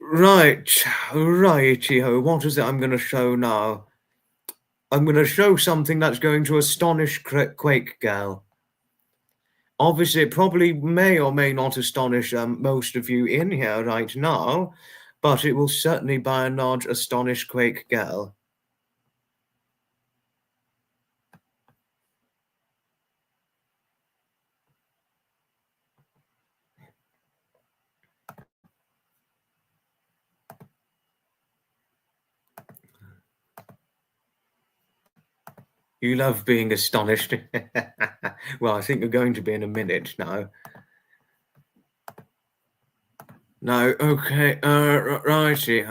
Right, righty-ho. What is it I'm going to show now? I'm going to show something that's going to astonish Quake Gal. Obviously, it probably may or may not astonish most of you in here right now, but it will certainly by and large astonish Quake Gal. You love being astonished. Well, I think you're going to be in a minute now. No, okay, righty.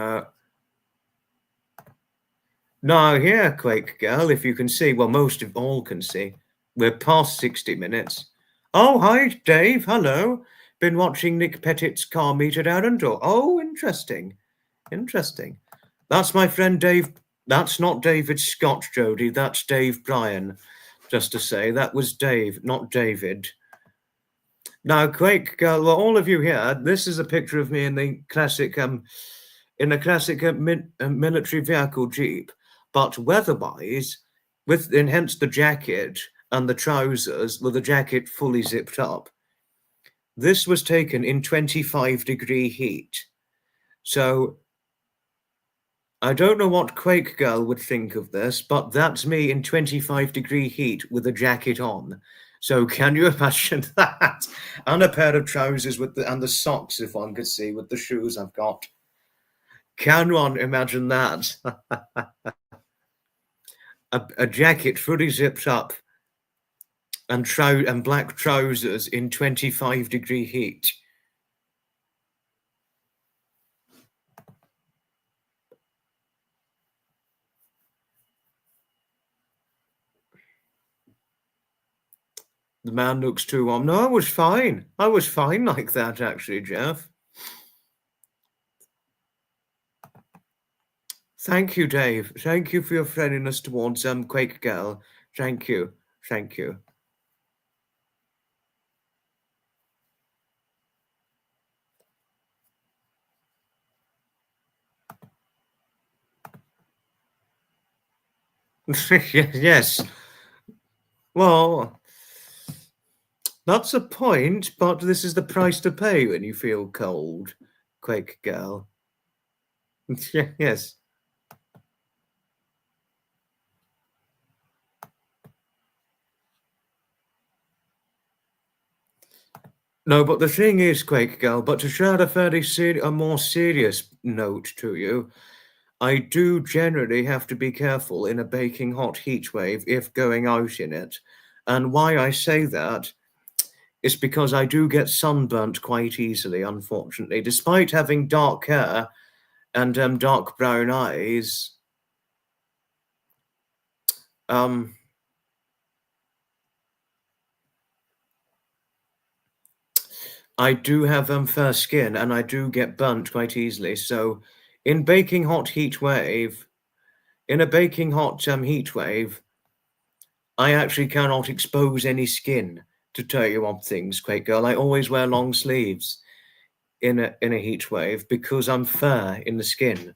Now, here, Quake Girl, if you can see, well, most of all can see, we're past 60 minutes. Oh, hi, Dave. Hello. Been watching Nick Pettit's car meet at Arundel. Oh, interesting. Interesting. That's my friend Dave. That's not David Scott, Jody. That's Dave Bryan. Just to say, that was Dave, not David. Now, Quake Girl, well, all of you here, this is a picture of me in the classic, military vehicle Jeep, but weather-wise, and hence the jacket and the trousers, with the jacket fully zipped up. This was taken in 25-degree heat. So I don't know what Quake Girl would think of this, but that's me in 25-degree heat with a jacket on. So can you imagine that? And a pair of trousers and the socks, if one could see, with the shoes I've got. Can one imagine that? a jacket fully zipped up and black trousers in 25-degree heat. The man looks too warm. No, I was fine. I was fine like that, actually, Jeff. Thank you, Dave. Thank you for your friendliness towards Quake Girl. Thank you. Thank you. Yes. Well, that's a point, but this is the price to pay when you feel cold, Quake Girl. Yes. No, but the thing is, Quake Girl, but to share a more serious note to you, I do generally have to be careful in a baking hot heat wave if going out in it. And why I say that is because I do get sunburnt quite easily, unfortunately. Despite having dark hair and dark brown eyes, I do have fair skin and I do get burnt quite easily. So in a baking hot heat wave, I actually cannot expose any skin, to tell you one things, Quake Girl. I always wear long sleeves in a heat wave because I'm fair in the skin.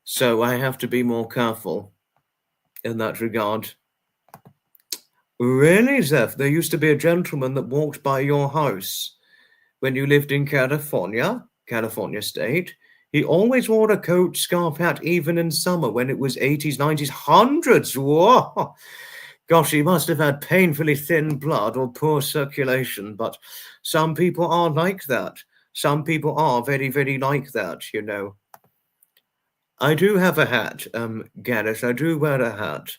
So I have to be more careful in that regard. Really, Zeph? There used to be a gentleman that walked by your house when you lived in California State. He always wore a coat, scarf, hat, even in summer when it was 80s, 90s, hundreds. Whoa! Gosh, he must have had painfully thin blood or poor circulation, but some people are like that. Some people are very, very like that, you know. I do have a hat, Gareth. I do wear a hat.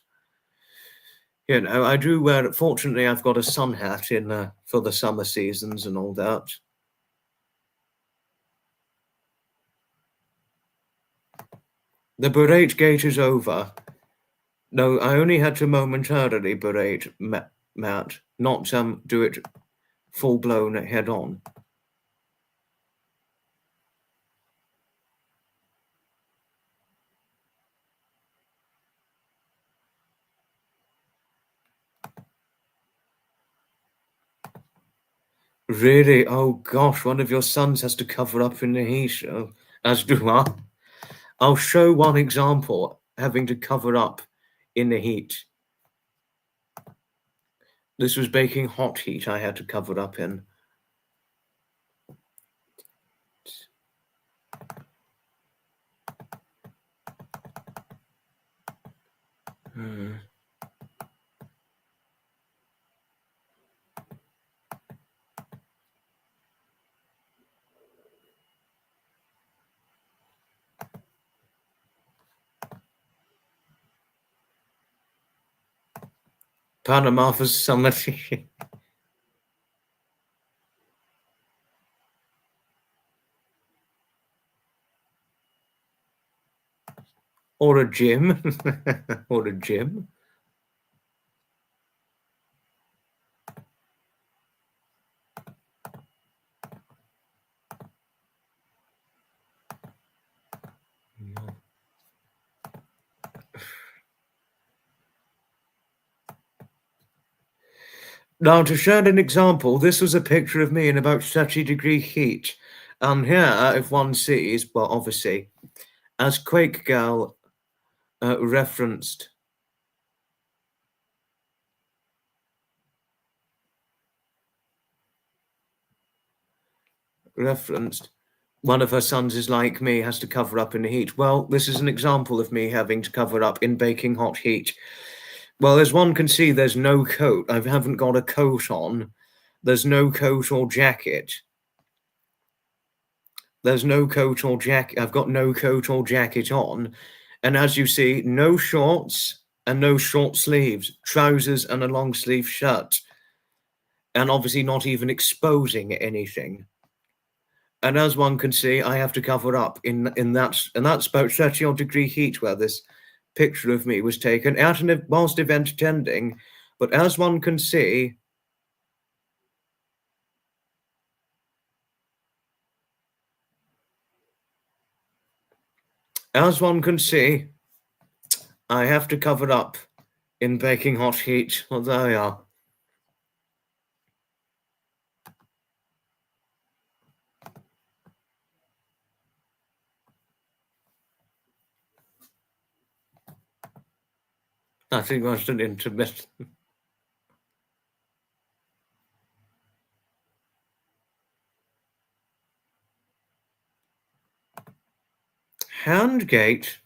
You know, I do wear it. Fortunately, I've got a sun hat in for the summer seasons and all that. The berate gate is over. No, I only had to momentarily berate Matt, not do it full blown head on. Really? Oh gosh, one of your sons has to cover up in the heat. Oh, as do I. I'll show one example having to cover up in the heat. This was baking hot heat I had to cover up in. Panama for somebody. Or a gym. Or a gym. Now, to share an example, this was a picture of me in about 30-degree heat. And here, if one sees, well, obviously, as Quake Girl referenced, one of her sons is like me, has to cover up in the heat. Well, this is an example of me having to cover up in baking hot heat. Well, as one can see, there's no coat. I haven't got a coat on. There's no coat or jacket. There's no coat or jacket. I've got no coat or jacket on. And as you see, no shorts and no short sleeves, trousers and a long sleeve shirt. And obviously not even exposing anything. And as one can see, I have to cover up in that, and that's about 30-odd degree heat where this picture of me was taken out whilst event attending. But as one can see, I have to cover up in baking hot heat. Well, there we are. I think that's an intermittent. Handgate.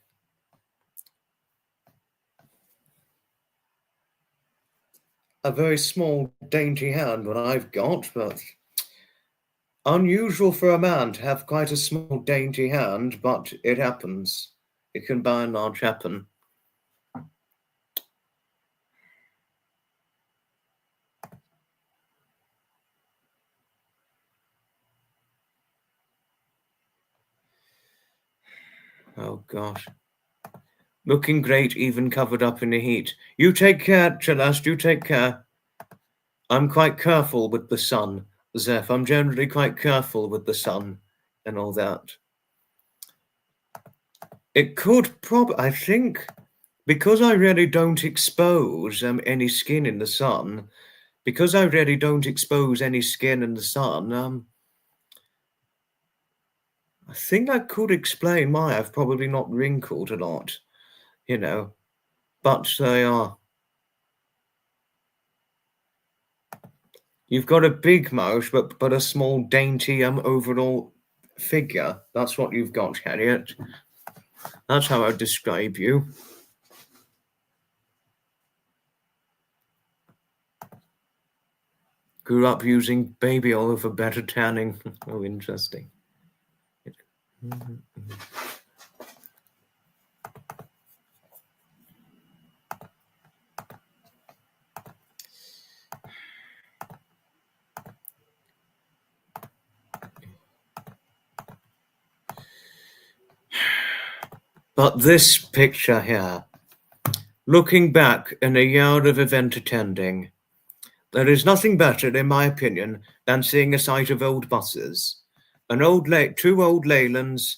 A very small, dainty hand, what I've got, but unusual for a man to have quite a small, dainty hand, but it happens. It can by and large happen. Oh, gosh. Looking great, even covered up in the heat. You take care, Celeste, you take care. I'm quite careful with the sun, Zeph. I'm generally quite careful with the sun and all that. It could I think, because I really don't expose any skin in the sun, because I really don't expose any skin in the sun, I think that could explain why I've probably not wrinkled a lot, you know, but they are. You've got a big mouth, but a small, dainty overall figure. That's what you've got, Harriet. That's how I'd describe you. Grew up using baby oil for better tanning. Oh, interesting. But this picture here, looking back in a year of event attending, there is nothing better, in my opinion, than seeing a sight of old buses. Two old Leylands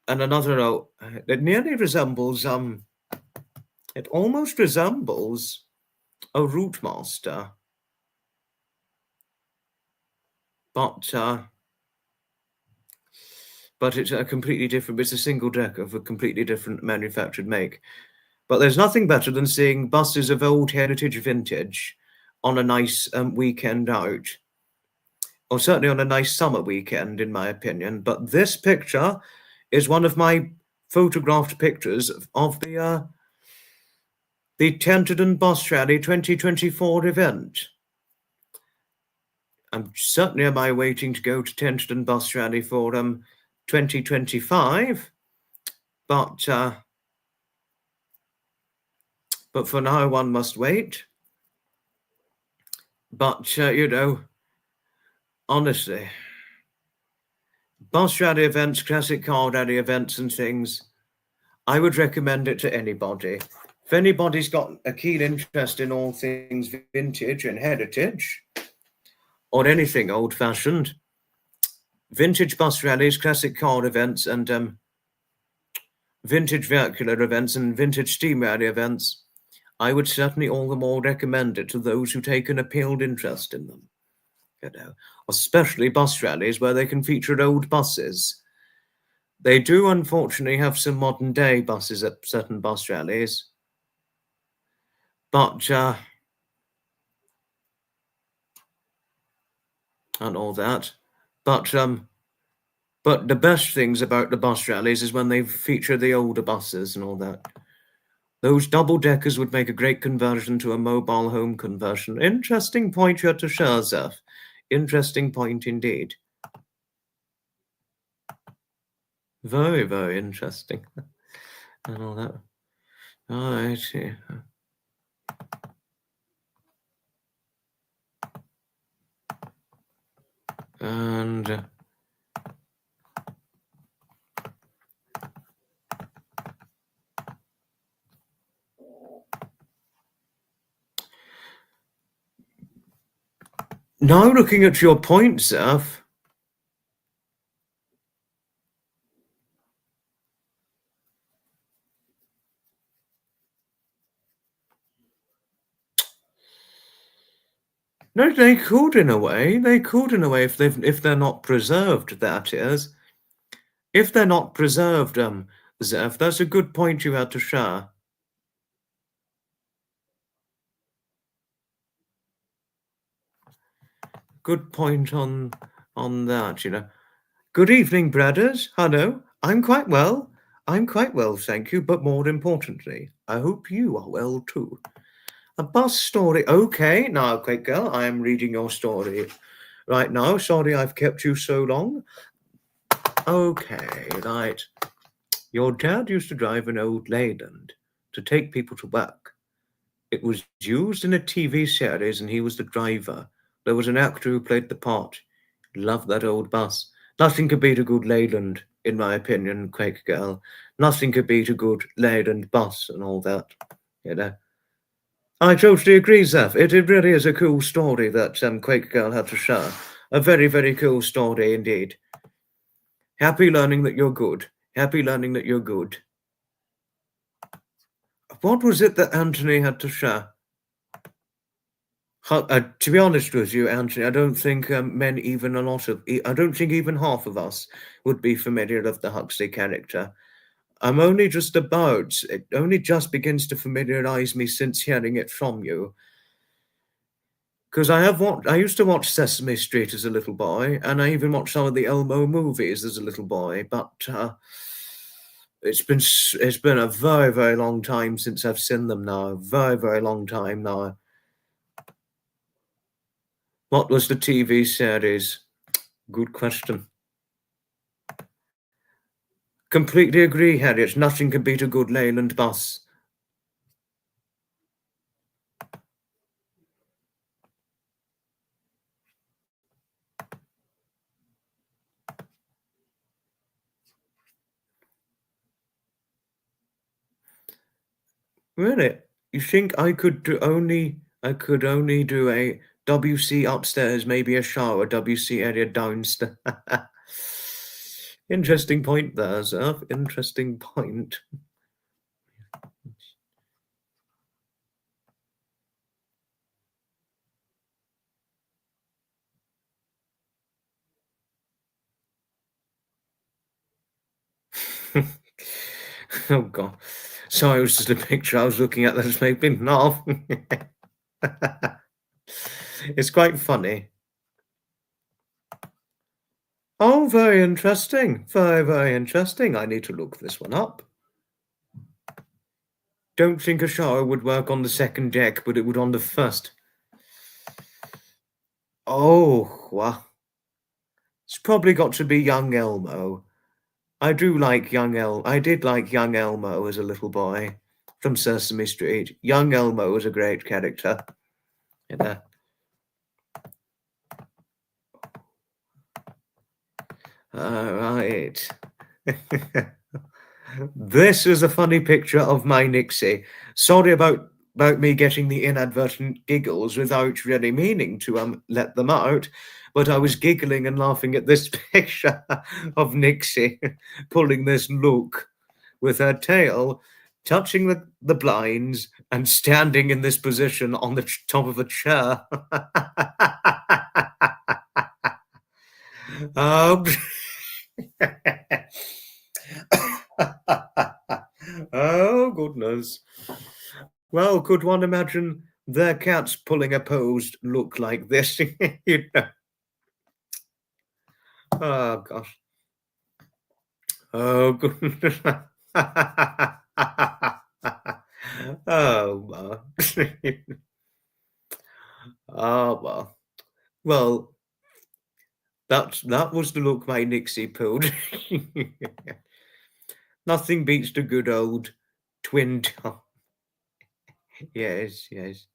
and another old, it nearly resembles, it almost resembles a route master. But but it's a completely different. It's a single decker of a completely different manufactured make. But there's nothing better than seeing buses of old heritage vintage on a nice weekend out, or certainly on a nice summer weekend, in my opinion. But this picture is one of my photographed pictures of the Tenterden Bus Rally 2024 event. I'm certainly am I waiting to go to Tenterden Bus Rally for 2025, but for now one must wait. But you know, honestly, bus rally events, classic car rally events, and things, I would recommend it to anybody. If anybody's got a keen interest in all things vintage and heritage, or anything old-fashioned, vintage bus rallies, classic car events, and vintage vehicular events and vintage steam rally events, I would certainly all the more recommend it to those who take an appealed interest in them. You know, especially bus rallies where they can feature old buses. They do unfortunately have some modern day buses at certain bus rallies, but and all that. But the best things about the bus rallies is when they feature the older buses and all that. Those double deckers would make a great conversion to a mobile home conversion. Interesting point you had to share, Zeph. Interesting point indeed. Very, very interesting. And all that. All right. Yeah. And now looking at your point, Zeph, no, they could in a way. They could in a way if they're not preserved. That is, if they're not preserved, Zeph, that's a good point you had to share. Good point on that. You know. Good evening, brothers. Hello. I'm quite well. I'm quite well, thank you. But more importantly, I hope you are well too. A bus story. Okay, now, quick girl, I am reading your story right now. Sorry I've kept you so long. Okay, right. Your dad used to drive an old Leyland to take people to work. It was used in a TV series and he was the driver. There was an actor who played the part. Loved that old bus. Nothing could beat a good Leyland, in my opinion, Quake Girl. Nothing could beat a good Leyland bus and all that, you know. I totally agree, Zeph. It really is a cool story that Quake Girl had to share. A very, very cool story indeed. Happy learning that you're good. Happy learning that you're good. What was it that Anthony had to share? To be honest with you, Anthony, I don't think I don't think even half of us would be familiar with the Huxley character. I'm only just about, it only just begins to familiarize me since hearing it from you. Because I used to watch Sesame Street as a little boy, and I even watched some of the Elmo movies as a little boy, but it's been a very, very long time since I've seen them now. A very, very long time now. What was the TV series? Good question. Completely agree, Harriet. Nothing can beat a good Leyland bus. Really? You think I could only do a WC upstairs, maybe a shower, WC area downstairs? Interesting point there, Zeph. Interesting point. Oh God. Sorry, it was just a picture I was looking at that just made me laugh. It's quite funny. Oh, very interesting. Very, very interesting. I need to look this one up. Don't think a shower would work on the second deck, but it would on the first. Oh, well, it's probably got to be young Elmo. I did like young Elmo as a little boy from Sesame Street. Young Elmo was a great character. You know. All right. This is a funny picture of my Nixie. Sorry about me getting the inadvertent giggles without really meaning to let them out, but I was giggling and laughing at this picture of Nixie pulling this look with her tail touching the blinds and standing in this position on the top of a chair. um, oh, goodness. Well, could one imagine their cats pulling a posed look like this? You know? Oh, gosh. Oh, goodness. Oh, well. Oh, well. Well, that was the look my Nixie pulled. Nothing beats the good old twin top. Yes, yes.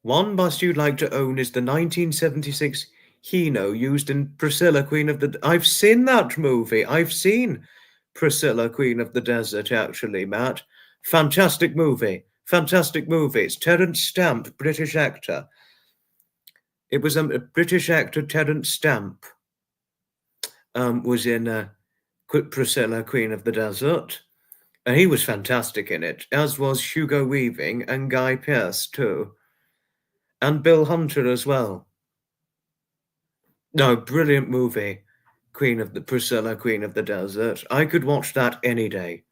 One bust you'd like to own is the 1976 Hino used in Priscilla, Queen of the... I've seen that movie. I've seen Priscilla, Queen of the Desert, actually, Matt. Fantastic movie. Fantastic movie. It's Terence Stamp, British actor. It was a British actor, Terence Stamp, was in Priscilla, Queen of the Desert. And he was fantastic in it, as was Hugo Weaving and Guy Pearce, too. And Bill Hunter as well. No, brilliant movie. Priscilla, Queen of the Desert. I could watch that any day.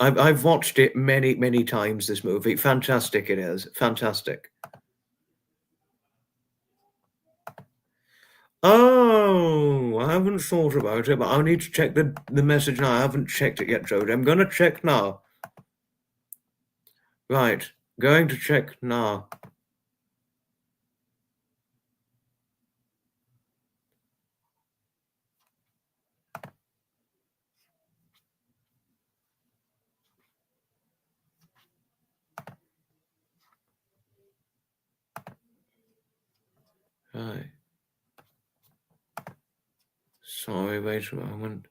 I've watched it many, many times, this movie. Fantastic it is. Fantastic. Oh, I haven't thought about it, but I'll need to check the message now. I haven't checked it yet, Jodie. I'm going to check now. Right, going to check now. Right. Sorry, wait a moment.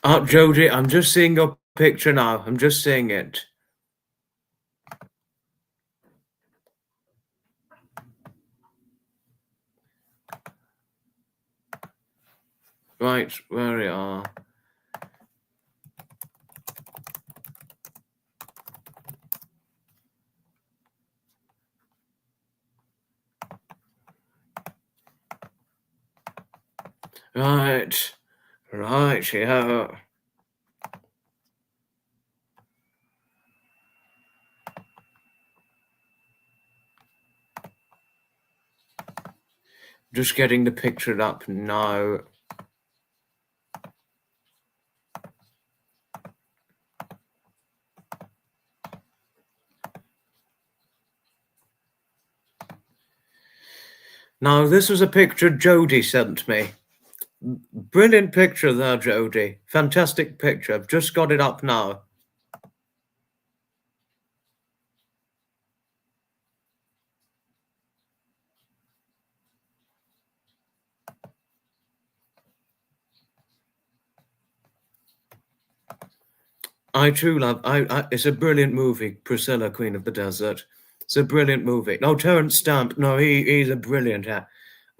Jodie, I'm just seeing your picture now. I'm just seeing it. Right, where we are. Right, right, yeah. Just getting the picture up now. Now, this was a picture Jodie sent me. Brilliant picture there, Jodie. Fantastic picture. I've just got it up now. I too love. It's a brilliant movie, Priscilla, Queen of the Desert. It's a brilliant movie. No, Terence Stamp. No, he's a brilliant,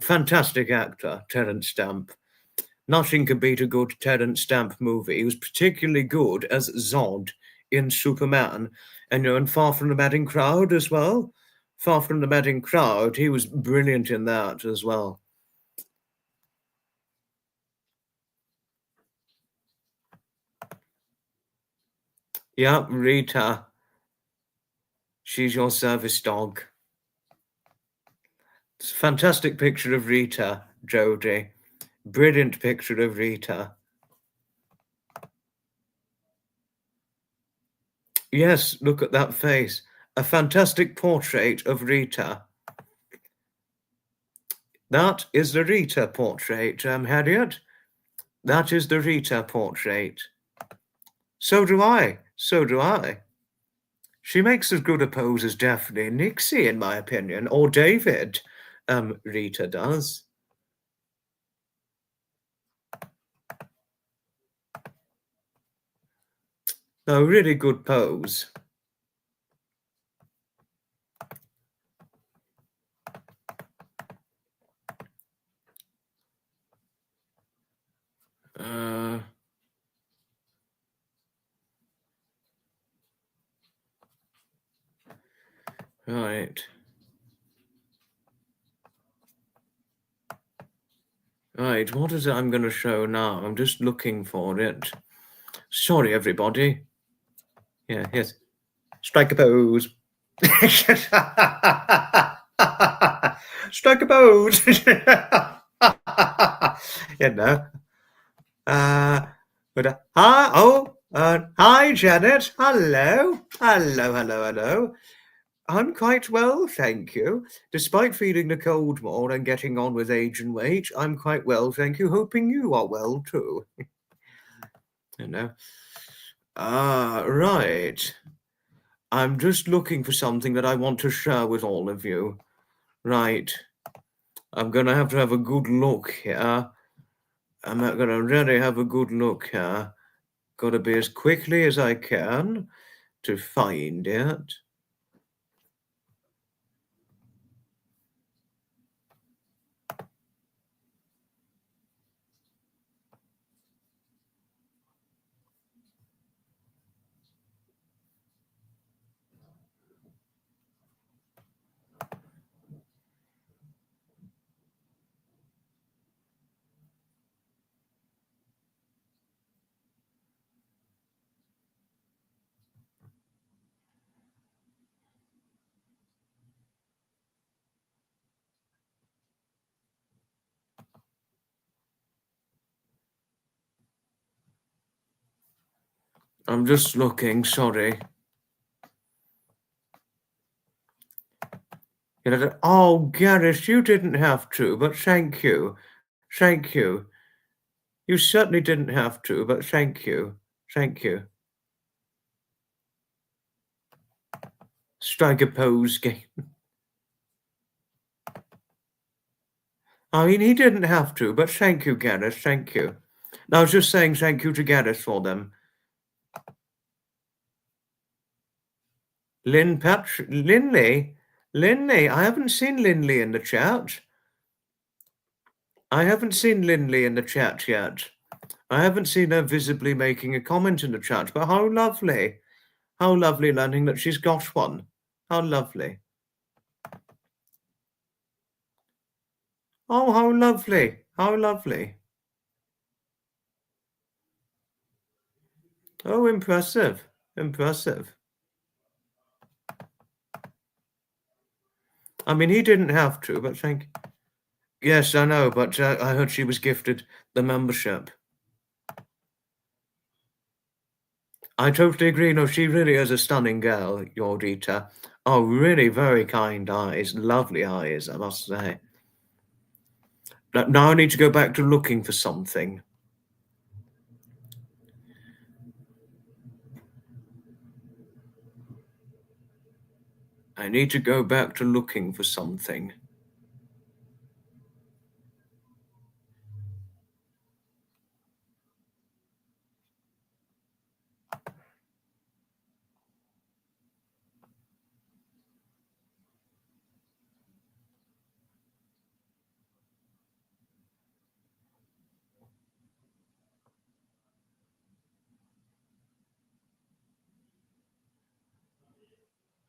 fantastic actor, Terence Stamp. Nothing could beat a good Terence Stamp movie. He was particularly good as Zod in Superman, and in Far From the Madding Crowd as well. Far From the Madding Crowd, he was brilliant in that as well. Yeah, Rita. She's your service dog. It's a fantastic picture of Rita, Jodie. Brilliant picture of Rita. Yes, look at that face. A fantastic portrait of Rita. That is the Rita portrait, Harriet. That is the Rita portrait. So do I. So do I. She makes as good a pose as Daphne Nixie, in my opinion, or David. Rita does. A really good pose. Right. Right, what is it I'm going to show now? I'm just looking for it. Sorry, everybody. Yeah, yes. Strike a pose. Strike a pose. You know. Hi, Janet. Hello. Hello, hello, hello. I'm quite well, thank you. Despite feeling the cold more and getting on with age and weight, I'm quite well, thank you. Hoping you are well too. You know. Right. I'm just looking for something that I want to share with all of you. Right. I'm going to have a good look here. I'm not going to really have a good look here. Got to be as quickly as I can to find it. I'm just looking, sorry. Oh, Gareth, you didn't have to, but thank you. Thank you. You certainly didn't have to, but thank you. Thank you. Strike a pose game. I mean, he didn't have to, but thank you, Gareth. Thank you. I was just saying thank you to Gareth for them. Linley? Linley? I haven't seen Linley in the chat. I haven't seen Linley in the chat yet. I haven't seen her visibly making a comment in the chat, but how lovely. How lovely learning that she's got one. How lovely. Oh, how lovely. How lovely. Oh, impressive. Impressive. I mean, he didn't have to, but thank... Yes, I know, but I heard she was gifted the membership. I totally agree. No, she really is a stunning girl, your Rita. Oh, really very kind eyes. Lovely eyes, I must say. Now I need to go back to looking for something. I need to go back to looking for something.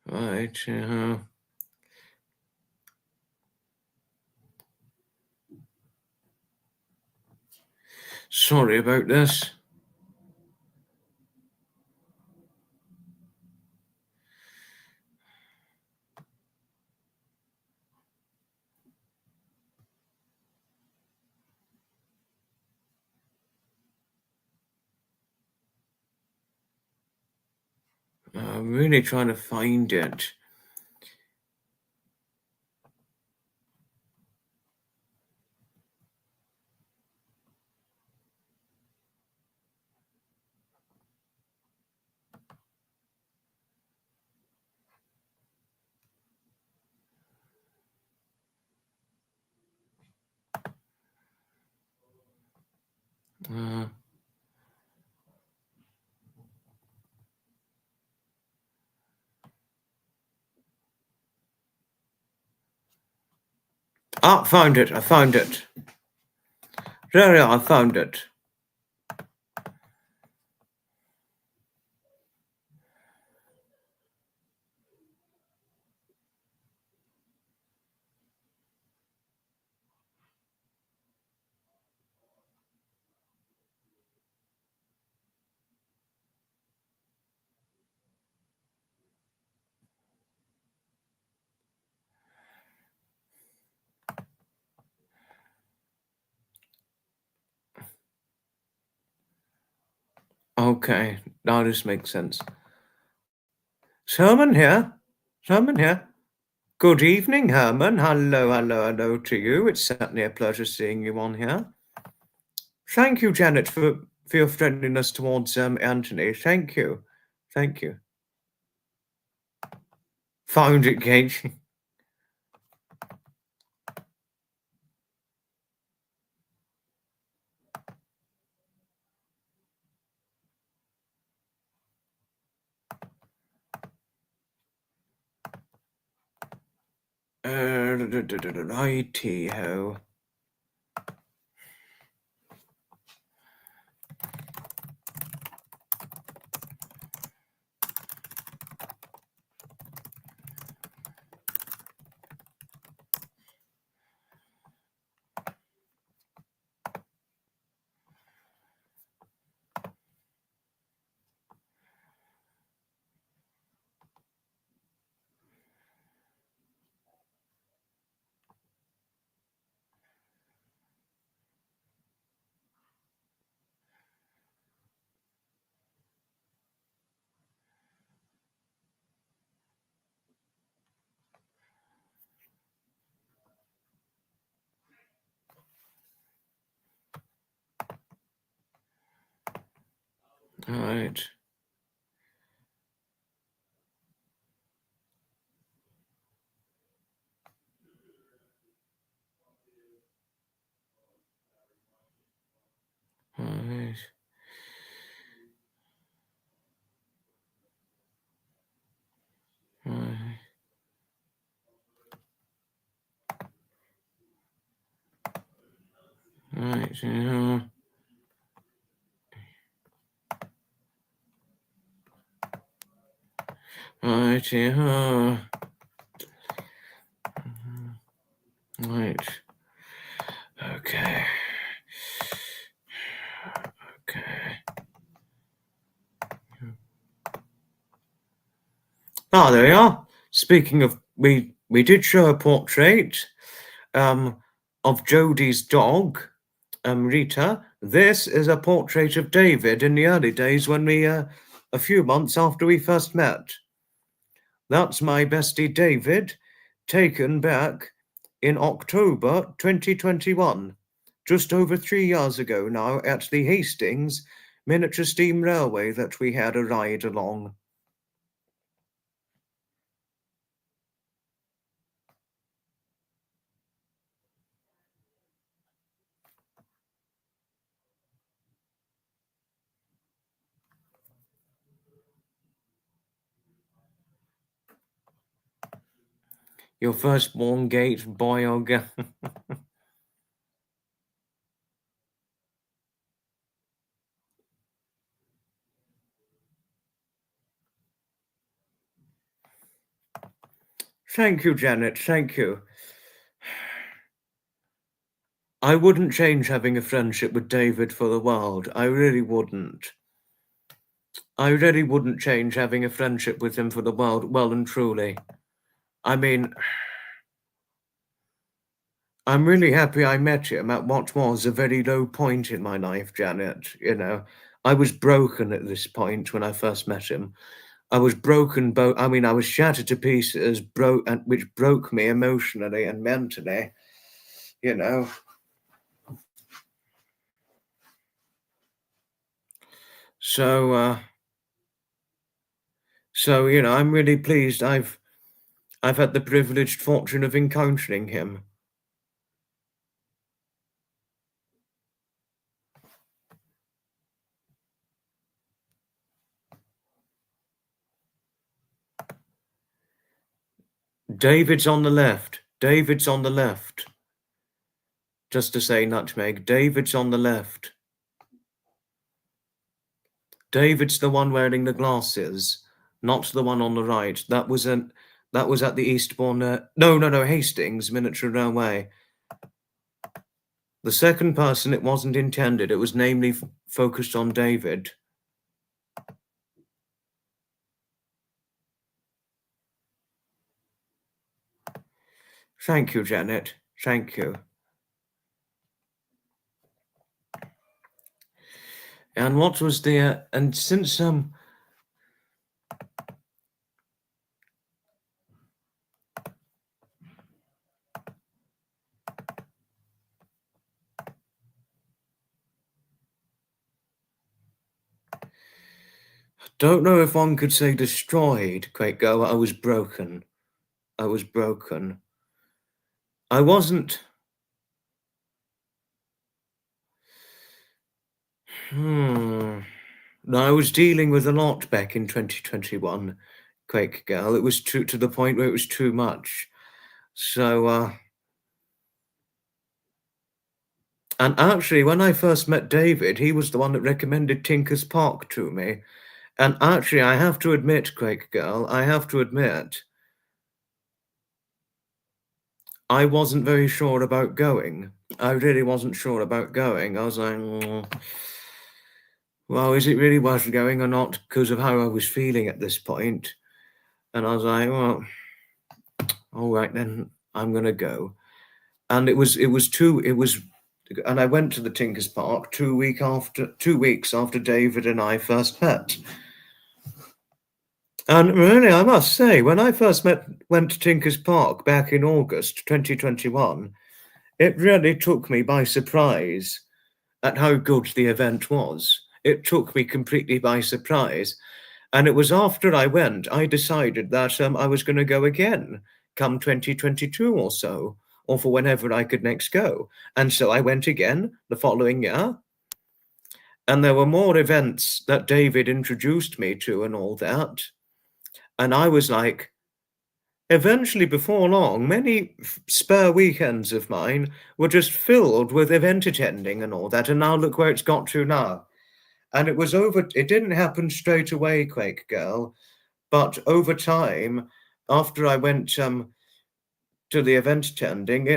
Right. Sorry about this. I'm really trying to find it. Found it. I found it. There we are. I found it. Okay, now this makes sense. Herman here. Herman here. Good evening, Herman. Hello to you. It's certainly a pleasure seeing you on here. Thank you, Janet, for your friendliness towards Anthony. Thank you. Thank you. Found it, Kate. Righty-ho. All right. All right. All right. Right, yeah. Right, yeah. Right. Okay. Okay. Ah, there we are. Speaking of, we did show a portrait of Jodie's dog, Rita. This is a portrait of David in the early days when we, a few months after we first met. That's my bestie David, taken back in October 2021, just over 3 years ago now, at the Hastings Miniature Steam Railway that we had a ride along. Your firstborn gate, boy or girl. Thank you, Janet, thank you. I wouldn't change having a friendship with David for the world. I really wouldn't. I really wouldn't change having a friendship with him for the world, well and truly. I mean, I'm really happy I met him at what was a very low point in my life, Janet. You know, I was broken at this point when I first met him. I was broken, I mean, I was shattered to pieces, which broke me emotionally and mentally, you know. So, you know, I'm really pleased I've had the privileged fortune of encountering him. David's on the left. David's on the left. Just to say, Nutmeg, David's on the left. David's the one wearing the glasses, not the one on the right. That was at the Eastbourne. No, Hastings Miniature Railway. The second person, it wasn't intended. It was namely focused on David. Thank you, Janet. Thank you. And what was the and since don't know if one could say destroyed, Quake Girl. I was broken. I was broken. I wasn't. No, I was dealing with a lot back in 2021, Quake Girl. It was to the point where it was too much. So, and actually, when I first met David, he was the one that recommended Tinker's Park to me. And actually, I have to admit, Quake Girl, I have to admit, I wasn't very sure about going. I really wasn't sure about going. I was like, well, is it really worth going or not? Because of how I was feeling at this point. And I was like, well, all right, then I'm going to go. And and I went to the Tinker's Park 2 weeks after David and I first met. And really, I must say, when I first went to Tinker's Park back in August 2021, it really took me by surprise at how good the event was. It took me completely by surprise. And it was after I went, I decided that I was going to go again, come 2022 or so, or for whenever I could next go. And so I went again the following year. And there were more events that David introduced me to and all that. And I was like, eventually, before long, many spare weekends of mine were just filled with event attending and all that. And now look where it's got to now. And it didn't happen straight away, Quake Girl, but over time, after I went to the event attending,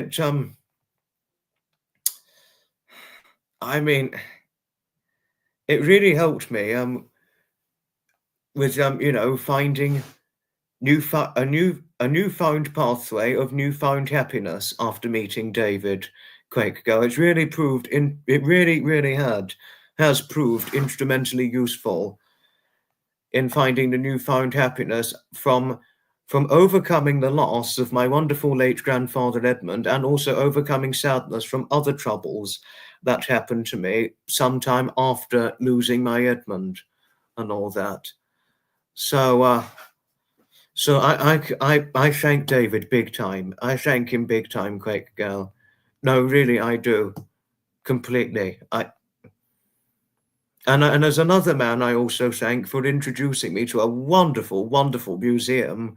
I mean, it really helped me with you know, finding a newfound pathway of newfound happiness after meeting David, Quake Girl. It's really proved it really has proved instrumentally useful in finding the newfound happiness from from overcoming the loss of my wonderful late grandfather Edmund, and also overcoming sadness from other troubles that happened to me sometime after losing my Edmund and all that. So I thank David big time. I thank him big time, Quake Girl. No, really, I do. Completely. And there's another man I also thank for introducing me to a wonderful, wonderful museum,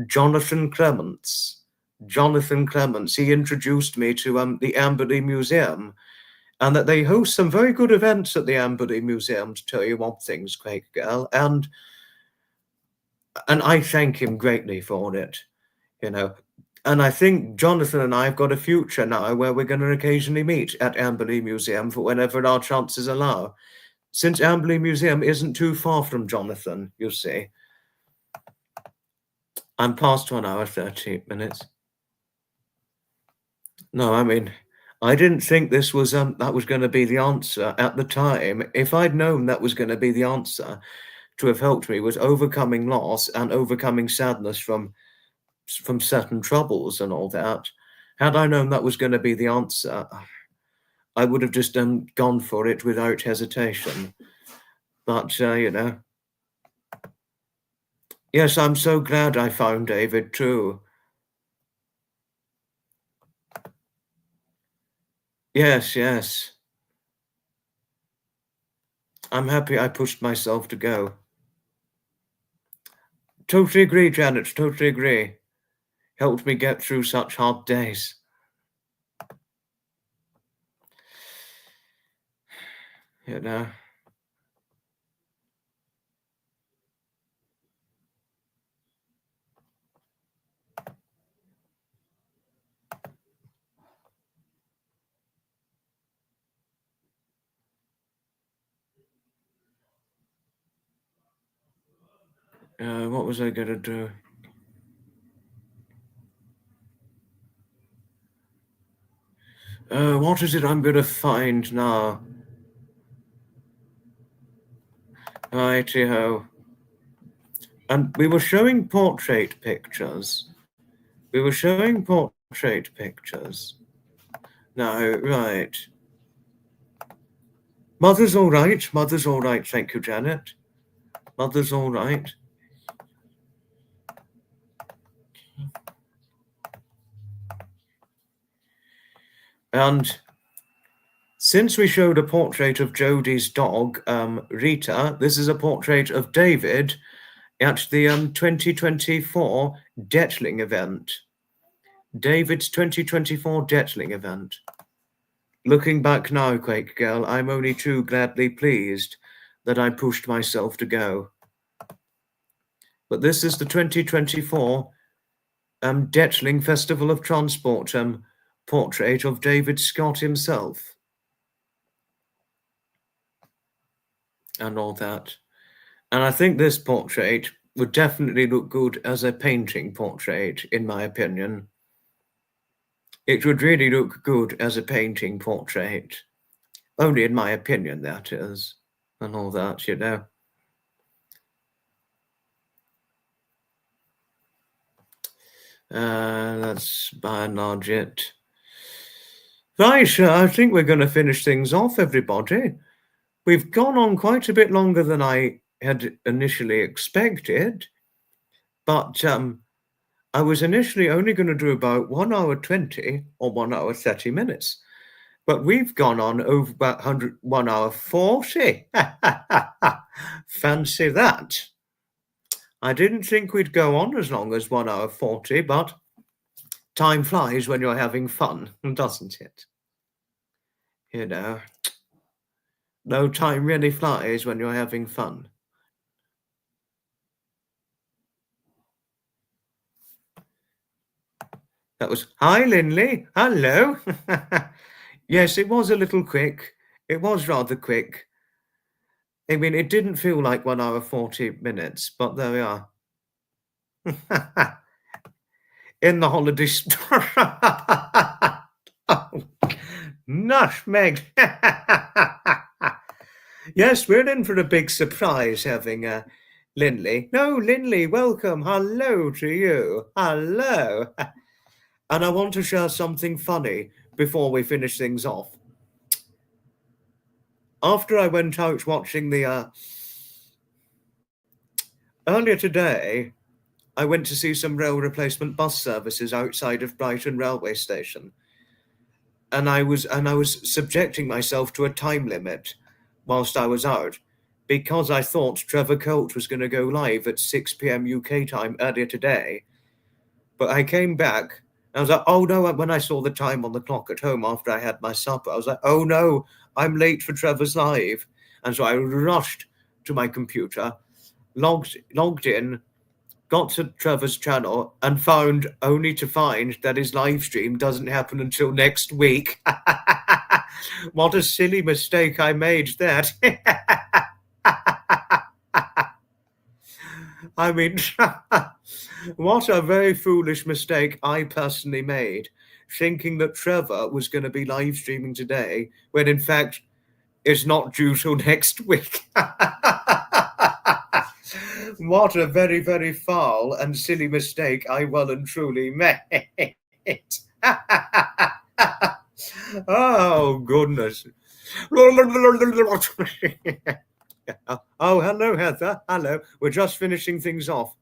Jonathan Clements. Jonathan Clements. He introduced me to the Amberley Museum, and that they host some very good events at the Amberley Museum, to tell you one thing, Quake Girl. And I thank him greatly for it, you know. And I think Jonathan and I have got a future now where we're going to occasionally meet at Amberley Museum for whenever our chances allow. Since Amberley Museum isn't too far from Jonathan, you see. I'm past 1 hour, 30 minutes. No, I mean, I didn't think this was that was going to be the answer at the time. If I'd known that was going to be the answer, to have helped me with overcoming loss and overcoming sadness from certain troubles and all that, had I known that was going to be the answer, I would have just gone for it without hesitation. But, you know, yes, I'm so glad I found David too. Yes, yes. I'm happy I pushed myself to go. Totally agree, Janet, totally agree. Helped me get through such hard days. You know. What was I gonna do? What is it I'm gonna find now? Righty-ho. And we were showing portrait pictures. We were showing portrait pictures. No, right. Mother's all right. Mother's all right. Thank you, Janet. Mother's all right. And since we showed a portrait of Jodie's dog, Rita, this is a portrait of David at the 2024 Detling event. David's 2024 Detling event. Looking back now, Quake Girl, I'm only too gladly pleased that I pushed myself to go. But this is the 2024 Detling Festival of Transport portrait of David Scott himself. And all that. And I think this portrait would definitely look good as a painting portrait, in my opinion. It would really look good as a painting portrait. Only in my opinion, that is. And all that, you know. That's by and large it. Right, I think we're going to finish things off, everybody. We've gone on quite a bit longer than I had initially expected, but I was initially only going to do about 1 hour 20 or 1 hour 30 minutes, but we've gone on over about 1 hour 40. Fancy that. I didn't think we'd go on as long as 1 hour 40, but time flies when you're having fun, doesn't it? You know, no, time really flies when you're having fun. That was, hi, Linley. Hello. Yes, it was a little quick. It was rather quick. I mean, it didn't feel like 1 hour 40 minutes, but there we are. In the holiday store. Oh, nutmeg. Yes, we're in for a big surprise having Linley. No, Linley, welcome. Hello to you. Hello. And I want to share something funny before we finish things off. After I went out watching the earlier today, I went to see some rail replacement bus services outside of Brighton railway station. And I was subjecting myself to a time limit whilst I was out because I thought Trevor Colt was going to go live at 6 p.m. UK time earlier today. But I came back and I was like, oh no, when I saw the time on the clock at home after I had my supper, I was like, oh no, I'm late for Trevor's live. And so I rushed to my computer, logged in, got to Trevor's channel and only to find that his live stream doesn't happen until next week. What a silly mistake I made that. I mean, what a very foolish mistake I personally made, thinking that Trevor was going to be live streaming today, when in fact it's not due till next week. What a very, very foul and silly mistake I well and truly made. Oh, goodness. Oh, hello, Heather. Hello. We're just finishing things off.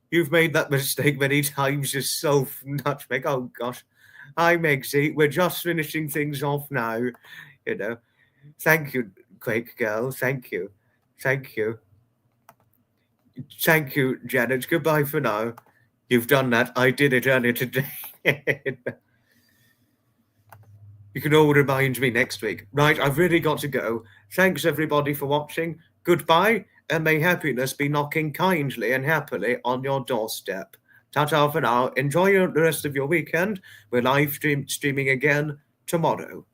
You've made that mistake many times yourself, Nutmeg. Oh, gosh. Hi, Megsy. We're just finishing things off now. You know. Thank you, Quake Girl. Thank you. Thank you. Thank you, Janet. Goodbye for now. You've done that. I did it earlier today. You can all remind me next week. Right, I've really got to go. Thanks, everybody, for watching. Goodbye, and may happiness be knocking kindly and happily on your doorstep. Ta-ta for now. Enjoy the rest of your weekend. We're live streaming again tomorrow.